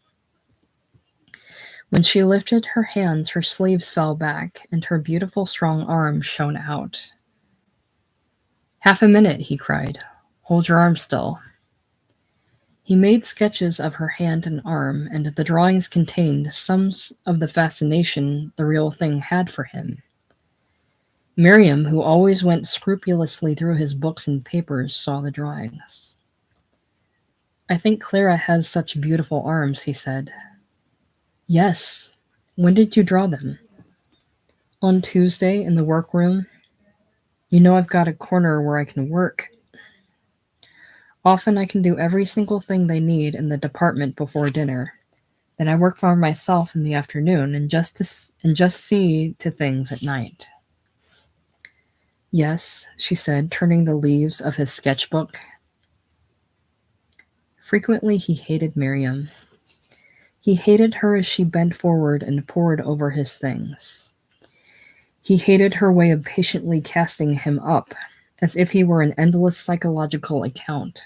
When she lifted her hands, her sleeves fell back, and her beautiful strong arms shone out. "Half a minute," he cried. "Hold your arm still." He made sketches of her hand and arm, and the drawings contained some of the fascination the real thing had for him. Miriam, who always went scrupulously through his books and papers, saw the drawings. "I think Clara has such beautiful arms," he said. "Yes. When did you draw them?" "On Tuesday in the workroom. You know I've got a corner where I can work. Often I can do every single thing they need in the department before dinner. Then I work for myself in the afternoon and just see to things at night." "Yes," she said, turning the leaves of his sketchbook. Frequently he hated Miriam. He hated her as she bent forward and pored over his things. He hated her way of patiently casting him up, as if he were an endless psychological account.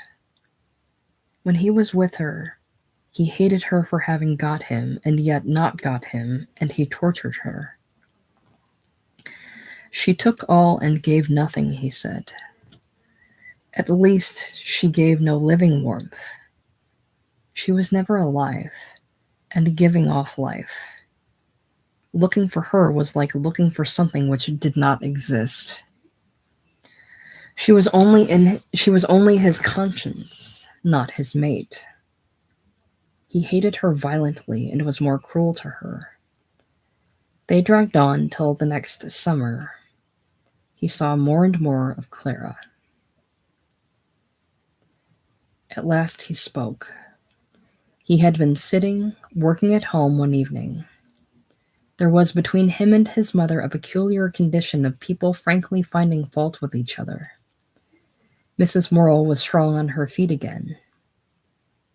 When he was with her, he hated her for having got him and yet not got him, and he tortured her. "She took all and gave nothing," he said. "At least she gave no living warmth. She was never alive, and giving off life. Looking for her was like looking for something which did not exist. She was only his conscience, not his mate. He hated her violently and was more cruel to her. They dragged on till the next summer. He saw more and more of Clara. At last he spoke. He had been sitting, working at home one evening. There was between him and his mother a peculiar condition of people frankly finding fault with each other. Mrs. Morrill was strong on her feet again.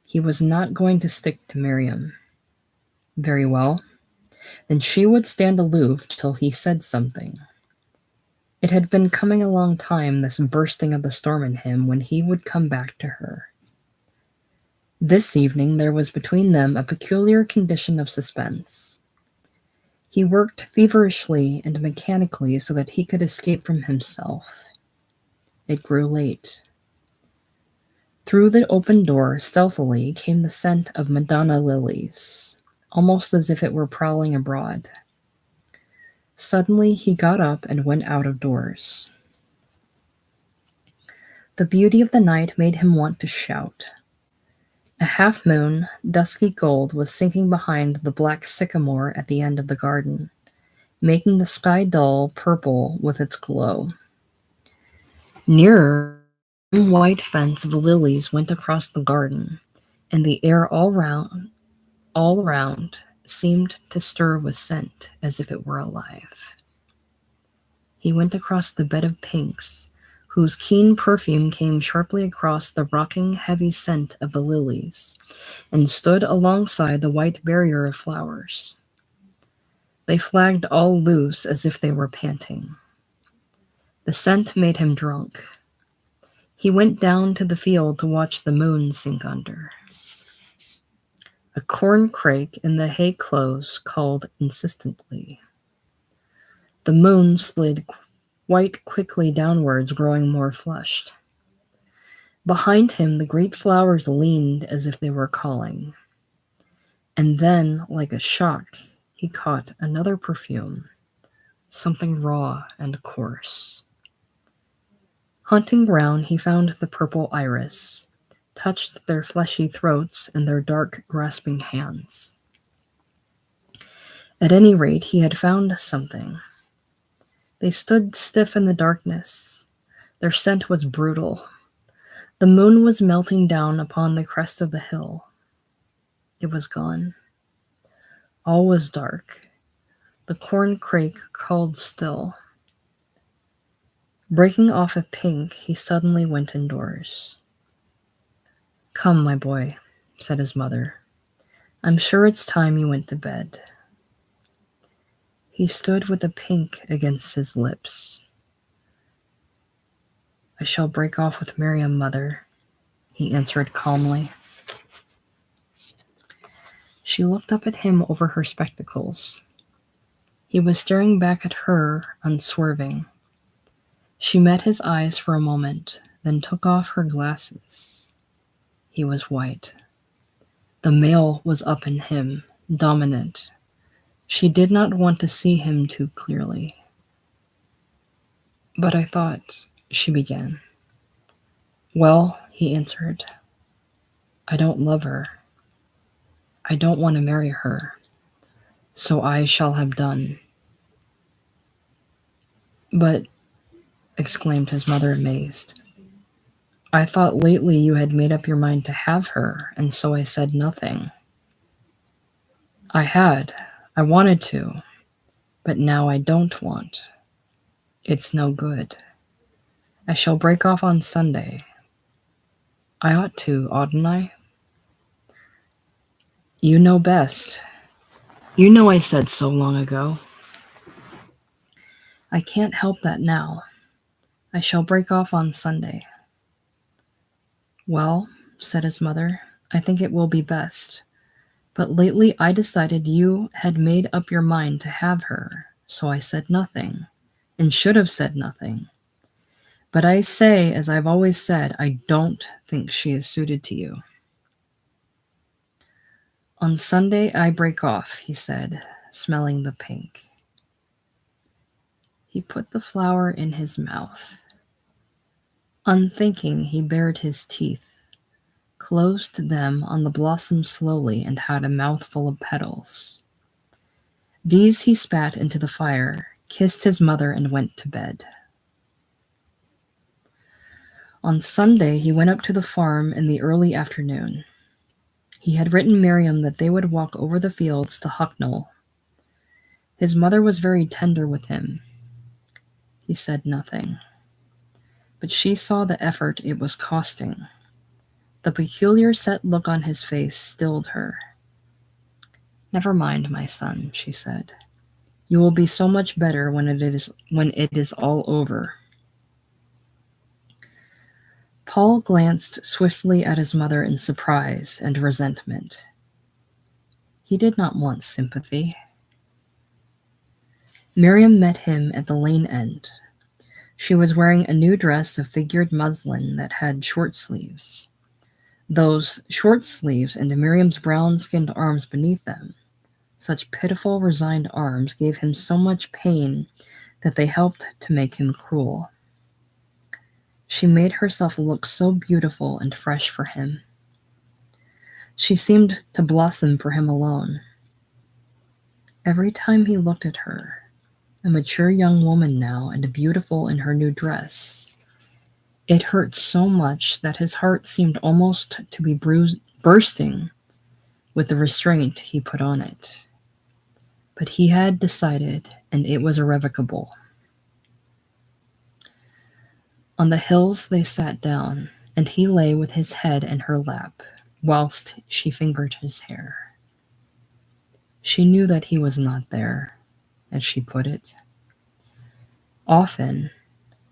He was not going to stick to Miriam. Very well. Then she would stand aloof till he said something. It had been coming a long time, this bursting of the storm in him, when he would come back to her. This evening there was between them a peculiar condition of suspense. He worked feverishly and mechanically so that he could escape from himself. It grew late. Through the open door, stealthily, came the scent of Madonna lilies, almost as if it were prowling abroad. Suddenly he got up and went out of doors. The beauty of the night made him want to shout. A half-moon, dusky gold, was sinking behind the black sycamore at the end of the garden, making the sky dull purple with its glow. Nearer, a white fence of lilies went across the garden, and the air all around seemed to stir with scent, as if it were alive. He went across the bed of pinks, whose keen perfume came sharply across the rocking, heavy scent of the lilies, and stood alongside the white barrier of flowers. They flagged all loose as if they were panting. The scent made him drunk. He went down to the field to watch the moon sink under. A corncrake in the hay close called insistently. The moon slid quite quickly downwards, growing more flushed. Behind him, the great flowers leaned as if they were calling. And then, like a shock, he caught another perfume, something raw and coarse. Hunting round, he found the purple iris, touched their fleshy throats and their dark, grasping hands. At any rate, he had found something. They stood stiff in the darkness. Their scent was brutal. The moon was melting down upon the crest of the hill. It was gone. All was dark. The corncrake called still. Breaking off a pink, he suddenly went indoors. "Come, my boy," said his mother. "I'm sure it's time you went to bed." He stood with the pink against his lips. "I shall break off with Miriam, mother," he answered calmly. She looked up at him over her spectacles. He was staring back at her, unswerving. She met his eyes for a moment, then took off her glasses. He was white. The male was up in him, dominant. She did not want to see him too clearly. "But I thought," she began. "Well," he answered, "I don't love her. I don't want to marry her. So I shall have done." "But," exclaimed his mother, amazed, "I thought lately you had made up your mind to have her, and so I said nothing." "I had. I wanted to. But now I don't want. It's no good. I shall break off on Sunday. I ought to, oughtn't I?" "You know best. You know I said so long ago." "I can't help that now. I shall break off on Sunday." "Well," said his mother, "I think it will be best. But lately I decided you had made up your mind to have her, so I said nothing, and should have said nothing. But I say, as I've always said, I don't think she is suited to you." "On Sunday I break off," he said, smelling the pink. He put the flower in his mouth. Unthinking, he bared his teeth, closed them on the blossom slowly, and had a mouthful of petals. These he spat into the fire, kissed his mother, and went to bed. On Sunday he went up to the farm in the early afternoon. He had written Miriam that they would walk over the fields to Hucknall. His mother was very tender with him. He said nothing. But she saw the effort it was costing. The peculiar set look on his face stilled her. "Never mind, my son," she said. "You will be so much better when it is all over." Paul glanced swiftly at his mother in surprise and resentment. He did not want sympathy. Miriam met him at the lane end. She was wearing a new dress of figured muslin that had short sleeves. Those short sleeves and Miriam's brown-skinned arms beneath them, such pitiful, resigned arms, gave him so much pain that they helped to make him cruel. She made herself look so beautiful and fresh for him. She seemed to blossom for him alone. Every time he looked at her, a mature young woman now and beautiful in her new dress, it hurt so much that his heart seemed almost to be bursting with the restraint he put on it. But he had decided, and it was irrevocable. On the hills they sat down, and he lay with his head in her lap, whilst she fingered his hair. She knew that he was not there, as she put it. Often,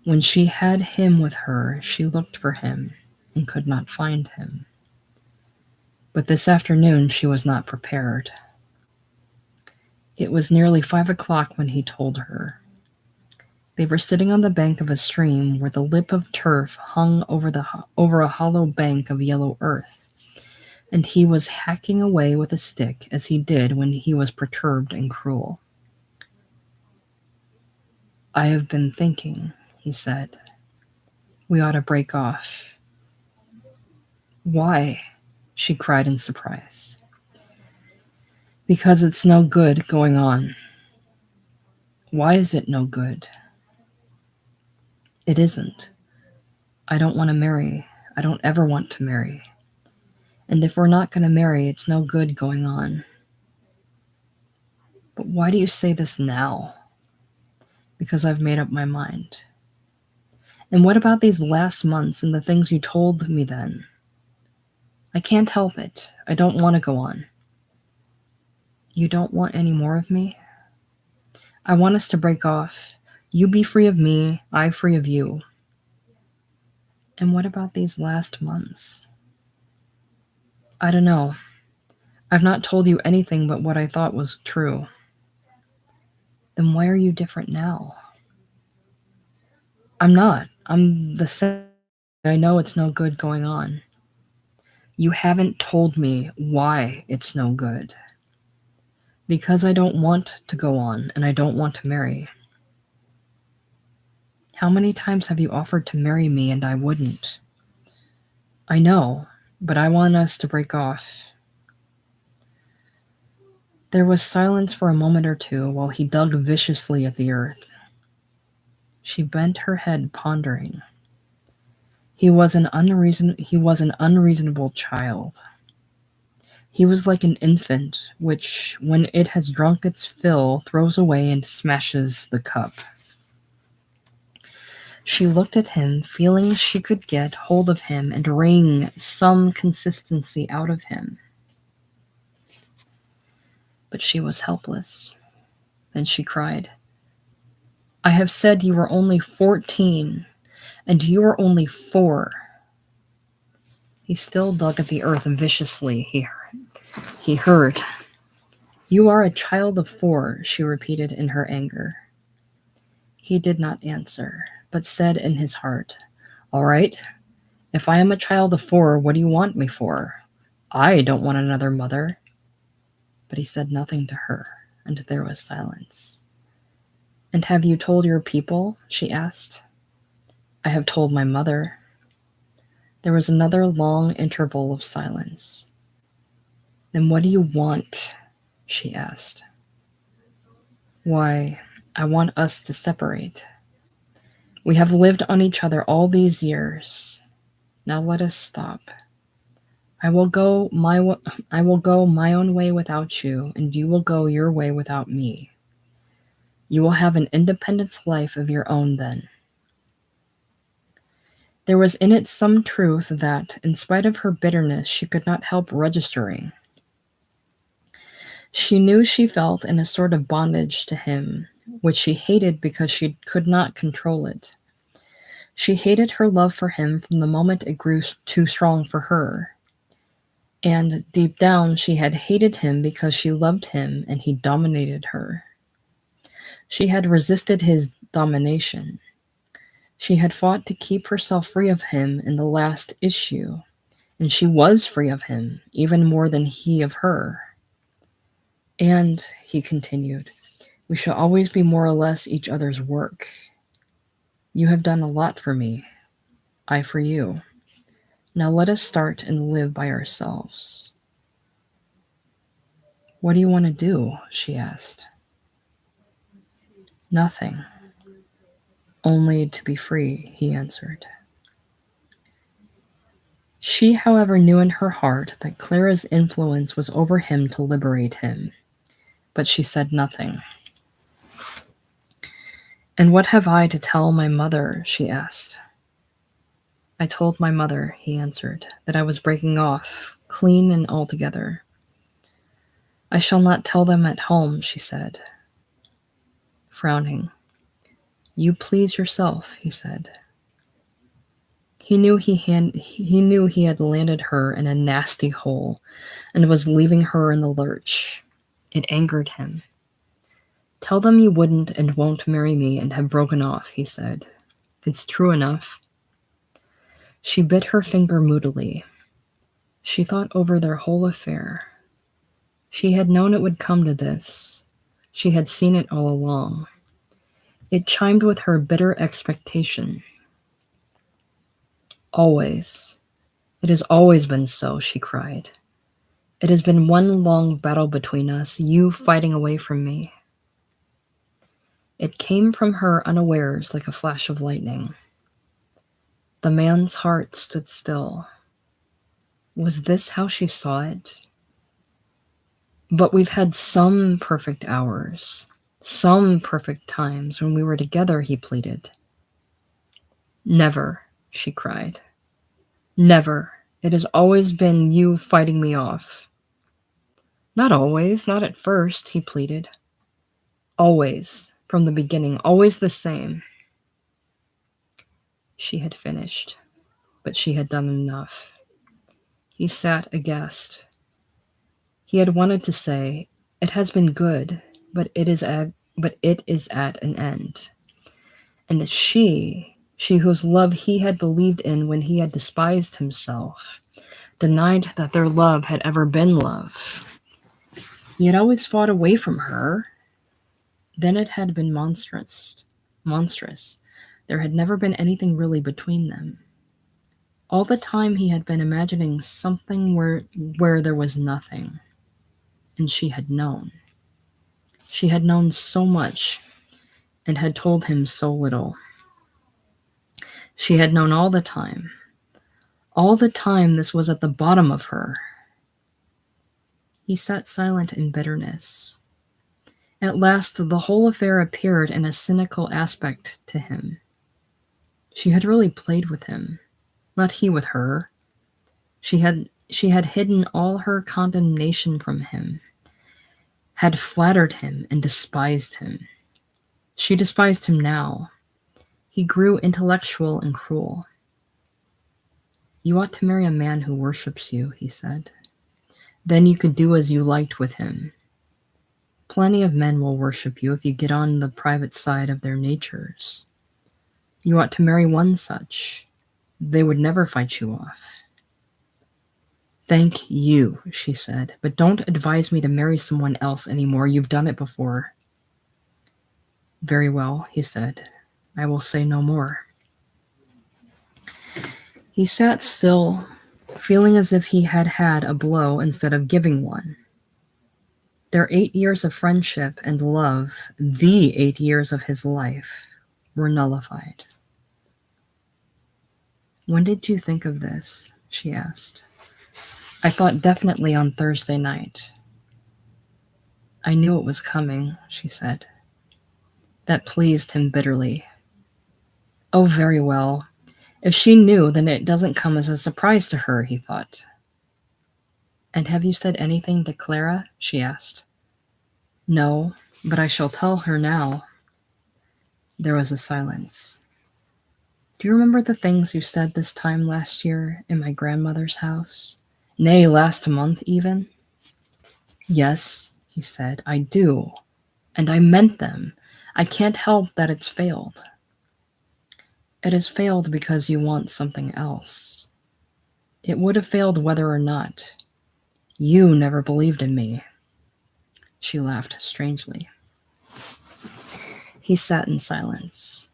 when she had him with her, she looked for him and could not find him. But this afternoon she was not prepared. It was nearly 5 o'clock when he told her. They were sitting on the bank of a stream where the lip of turf hung over a hollow bank of yellow earth, and he was hacking away with a stick as he did when he was perturbed and cruel. "I have been thinking," he said. "We ought to break off." "Why?" she cried in surprise. "Because it's no good going on." "Why is it no good?" "It isn't. I don't want to marry. I don't ever want to marry. And if we're not going to marry, it's no good going on." "But why do you say this now?" "Because I've made up my mind." "And what about these last months and the things you told me then?" "I can't help it. I don't want to go on." "You don't want any more of me?" "I want us to break off. You be free of me, I free of you." "And what about these last months?" "I don't know. I've not told you anything but what I thought was true." "Then why are you different now?" "I'm not. I'm the same. I know it's no good going on." "You haven't told me why it's no good." "Because I don't want to go on, and I don't want to marry." "How many times have you offered to marry me and I wouldn't?" "I know, but I want us to break off." There was silence for a moment or two while he dug viciously at the earth. She bent her head, pondering. He was an unreasonable child. He was like an infant, which, when it has drunk its fill, throws away and smashes the cup. She looked at him, feeling she could get hold of him and wring some consistency out of him. But she was helpless. Then she cried, "I have said you were only 14, and you are only 4. He still dug at the earth viciously. He heard. "You are a child of 4, she repeated in her anger. He did not answer, but said in his heart, "All right. If I am a child of 4, what do you want me for? I don't want another mother." But he said nothing to her, and there was silence. "And have you told your people?" she asked. "I have told my mother." There was another long interval of silence. "Then what do you want?" she asked. "Why, I want us to separate. We have lived on each other all these years. Now let us stop. I will go my own way without you, and you will go your way without me. You will have an independent life of your own then." There was in it some truth that, in spite of her bitterness, she could not help registering. She knew she felt in a sort of bondage to him, which she hated because she could not control it. She hated her love for him from the moment it grew too strong for her. And deep down, she had hated him because she loved him and he dominated her. She had resisted his domination. She had fought to keep herself free of him in the last issue, and she was free of him, even more than he of her. "And," he continued, "we shall always be more or less each other's work. You have done a lot for me, I for you. Now let us start and live by ourselves." "What do you want to do?" she asked. "Nothing. Only to be free," he answered. She, however, knew in her heart that Clara's influence was over him to liberate him, but she said nothing. "And what have I to tell my mother?" she asked. "I told my mother," he answered, "that I was breaking off, clean and altogether." "I shall not tell them at home," she said, frowning. "You please yourself," he said. He knew he had landed her in a nasty hole and was leaving her in the lurch. It angered him. Tell them you wouldn't and won't marry me and have broken off, he said. It's true enough. She bit her finger moodily. She thought over their whole affair. She had known it would come to this. She had seen it all along. It chimed with her bitter expectation. Always. It has always been so, she cried. It has been one long battle between us, you fighting away from me. It came from her unawares like a flash of lightning. The man's heart stood still. Was this how she saw it? But we've had some perfect hours, some perfect times when we were together, he pleaded. Never, she cried. Never. It has always been you fighting me off. Not always, not at first, he pleaded. Always, from the beginning, always the same. She had finished, but she had done enough. He sat aghast. He had wanted to say, it has been good, but it is at an end. And she whose love he had believed in when he had despised himself, denied that their love had ever been love. He had always fought away from her. Then it had been monstrous. There had never been anything really between them. All the time he had been imagining something where there was nothing. And she had known. She had known so much and had told him so little. She had known all the time. All the time this was at the bottom of her. He sat silent in bitterness. At last, the whole affair appeared in a cynical aspect to him. She had really played with him, not he with her. She had hidden all her condemnation from him, had flattered him and despised him. She despised him now. He grew intellectual and cruel. You ought to marry a man who worships you, he said. Then you could do as you liked with him. Plenty of men will worship you if you get on the private side of their natures. You ought to marry one such. They would never fight you off. Thank you, she said, but don't advise me to marry someone else anymore. You've done it before. Very well, he said. I will say no more. He sat still, feeling as if he had had a blow instead of giving one. Their 8 years of friendship and love, the 8 years of his life, were nullified. When did you think of this? She asked. I thought definitely on Thursday night. I knew it was coming, she said. That pleased him bitterly. Oh, very well. If she knew, then it doesn't come as a surprise to her, he thought. And have you said anything to Clara? She asked. No, but I shall tell her now. There was a silence. Do you remember the things you said this time last year in my grandmother's house? Nay, last month even? Yes, he said, I do. And I meant them. I can't help that it's failed. It has failed because you want something else. It would have failed whether or not. You never believed in me. She laughed strangely. He sat in silence.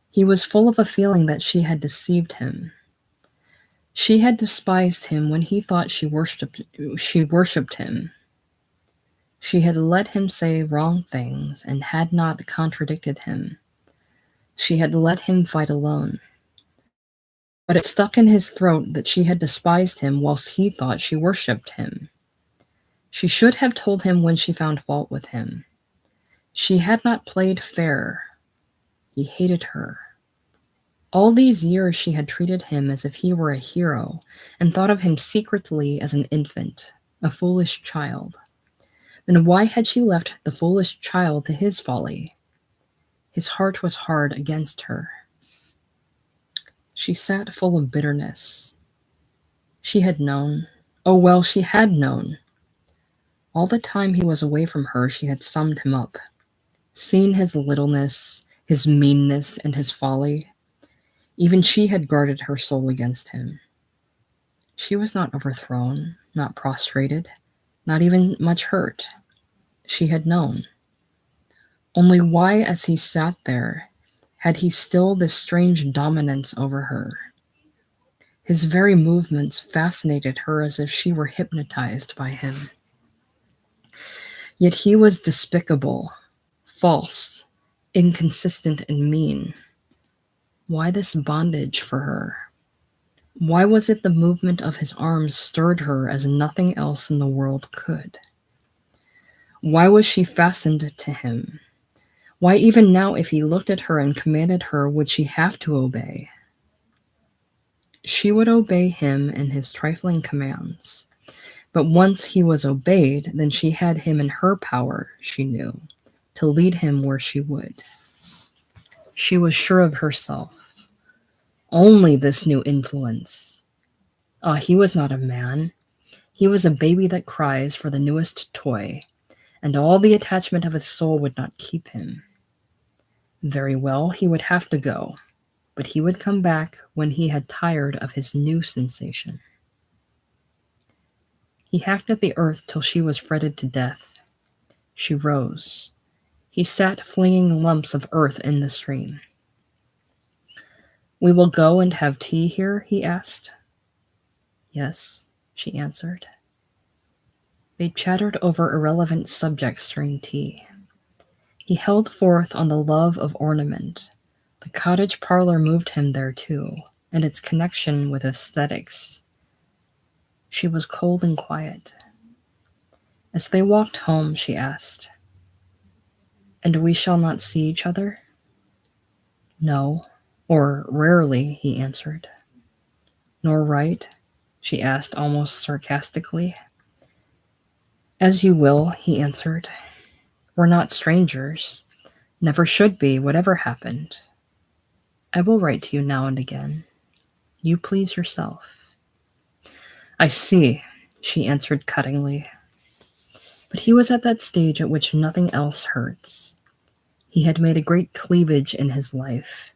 He was full of a feeling that she had deceived him. She had despised him when he thought she worshipped him. She had let him say wrong things and had not contradicted him. She had let him fight alone. But it stuck in his throat that she had despised him whilst he thought she worshipped him. She should have told him when she found fault with him. She had not played fair. He hated her. All these years she had treated him as if he were a hero and thought of him secretly as an infant, a foolish child. Then why had she left the foolish child to his folly? His heart was hard against her. She sat full of bitterness. She had known. Oh, well, she had known. All the time he was away from her, she had summed him up. Seeing his littleness, his meanness, and his folly, even she had guarded her soul against him. She was not overthrown, not prostrated, not even much hurt. She had known. Only why, as he sat there, had he still this strange dominance over her? His very movements fascinated her as if she were hypnotized by him. Yet he was despicable, false, inconsistent, and mean. Why this bondage for her? Why was it the movement of his arms stirred her as nothing else in the world could? Why was she fastened to him? Why even now, if he looked at her and commanded her, would she have to obey? She would obey him and his trifling commands. But once he was obeyed, then she had him in her power, she knew, to lead him where she would. She was sure of herself. Only this new influence. He was not a man. He was a baby that cries for the newest toy, and all the attachment of his soul would not keep him. Very well, he would have to go, but he would come back when he had tired of his new sensation. He hacked at the earth till she was fretted to death. She rose. He sat flinging lumps of earth in the stream. "We will go and have tea here?" he asked. "Yes," she answered. They chattered over irrelevant subjects during tea. He held forth on the love of ornament. The cottage parlor moved him there too, and its connection with aesthetics. She was cold and quiet. As they walked home, she asked, "And we shall not see each other?" "No, or rarely," he answered. "Nor write?" she asked almost sarcastically. "As you will," he answered. "We're not strangers. Never should be, whatever happened. I will write to you now and again. You please yourself." "I see," she answered cuttingly. But he was at that stage at which nothing else hurts. He had made a great cleavage in his life.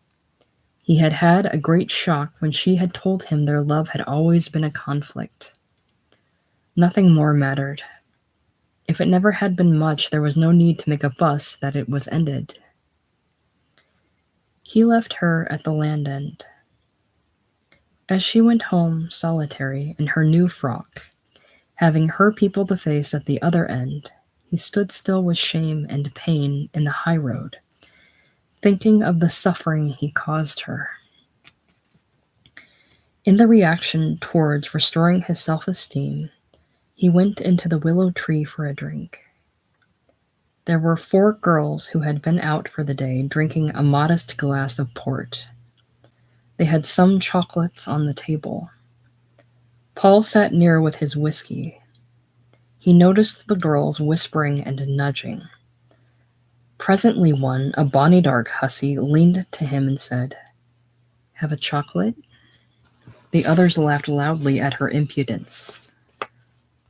He had had a great shock when she had told him their love had always been a conflict. Nothing more mattered. If it never had been much, there was no need to make a fuss that it was ended. He left her at the land end. As she went home, solitary, in her new frock, having her people to face at the other end, he stood still with shame and pain in the high road, thinking of the suffering he caused her. In the reaction towards restoring his self-esteem, he went into the willow tree for a drink. There were 4 girls who had been out for the day drinking a modest glass of port. They had some chocolates on the table. Paul sat near with his whiskey. He noticed the girls whispering and nudging. Presently one, a bonny dark hussy, leaned to him and said, "Have a chocolate?" The others laughed loudly at her impudence.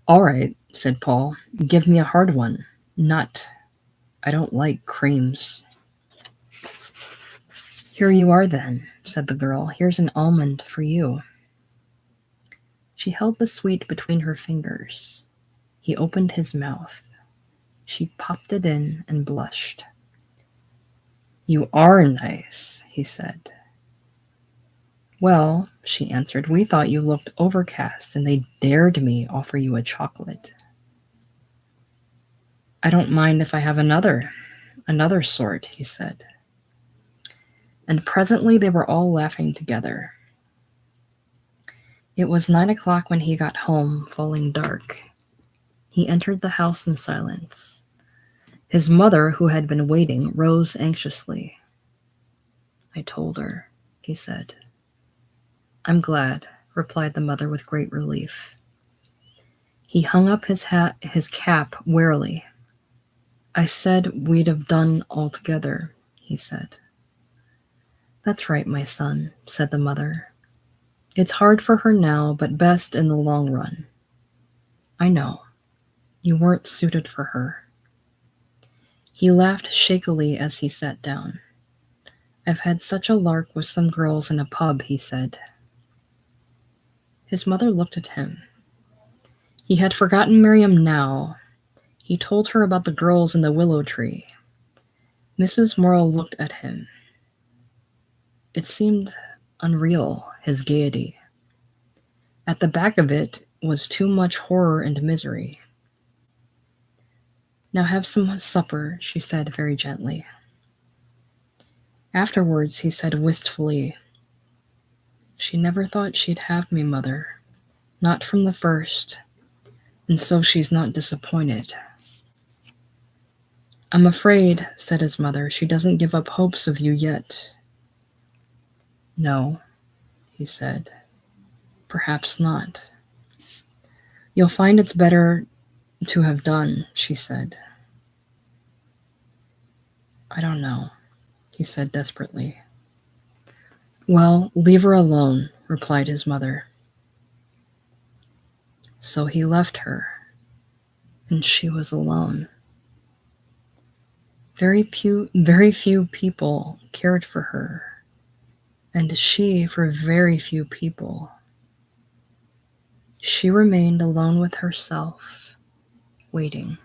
"All right," said Paul. "Give me a hard one. I don't like creams." "Here you are then," said the girl. "Here's an almond for you." She held the sweet between her fingers. He opened his mouth. She popped it in and blushed. "You are nice," he said. "Well," she answered, "we thought you looked overcast, and they dared me offer you a chocolate." "I don't mind if I have another sort," he said. And presently they were all laughing together. It was 9 o'clock when he got home, falling dark. He entered the house in silence. His mother, who had been waiting, rose anxiously. "I told her," he said. "I'm glad," replied the mother with great relief. He hung up his cap wearily. "I said we'd have done all together," he said. "That's right, my son," said the mother. "It's hard for her now, but best in the long run. I know. You weren't suited for her." He laughed shakily as he sat down. "I've had such a lark with some girls in a pub," he said. His mother looked at him. He had forgotten Miriam now. He told her about the girls in the willow tree. Mrs. Morrow looked at him. It seemed unreal, his gaiety. At the back of it was too much horror and misery. "Now have some supper," she said very gently. Afterwards, he said wistfully, "She never thought she'd have me, Mother. Not from the first. And so she's not disappointed." "I'm afraid," said his mother, "she doesn't give up hopes of you yet." "No," he said. "Perhaps not." "You'll find it's better to have done," she said. "I don't know," he said desperately. "Well, leave her alone," replied his mother. So he left her, and she was alone. Very few people cared for her, and she for very few people. She remained alone with herself, waiting.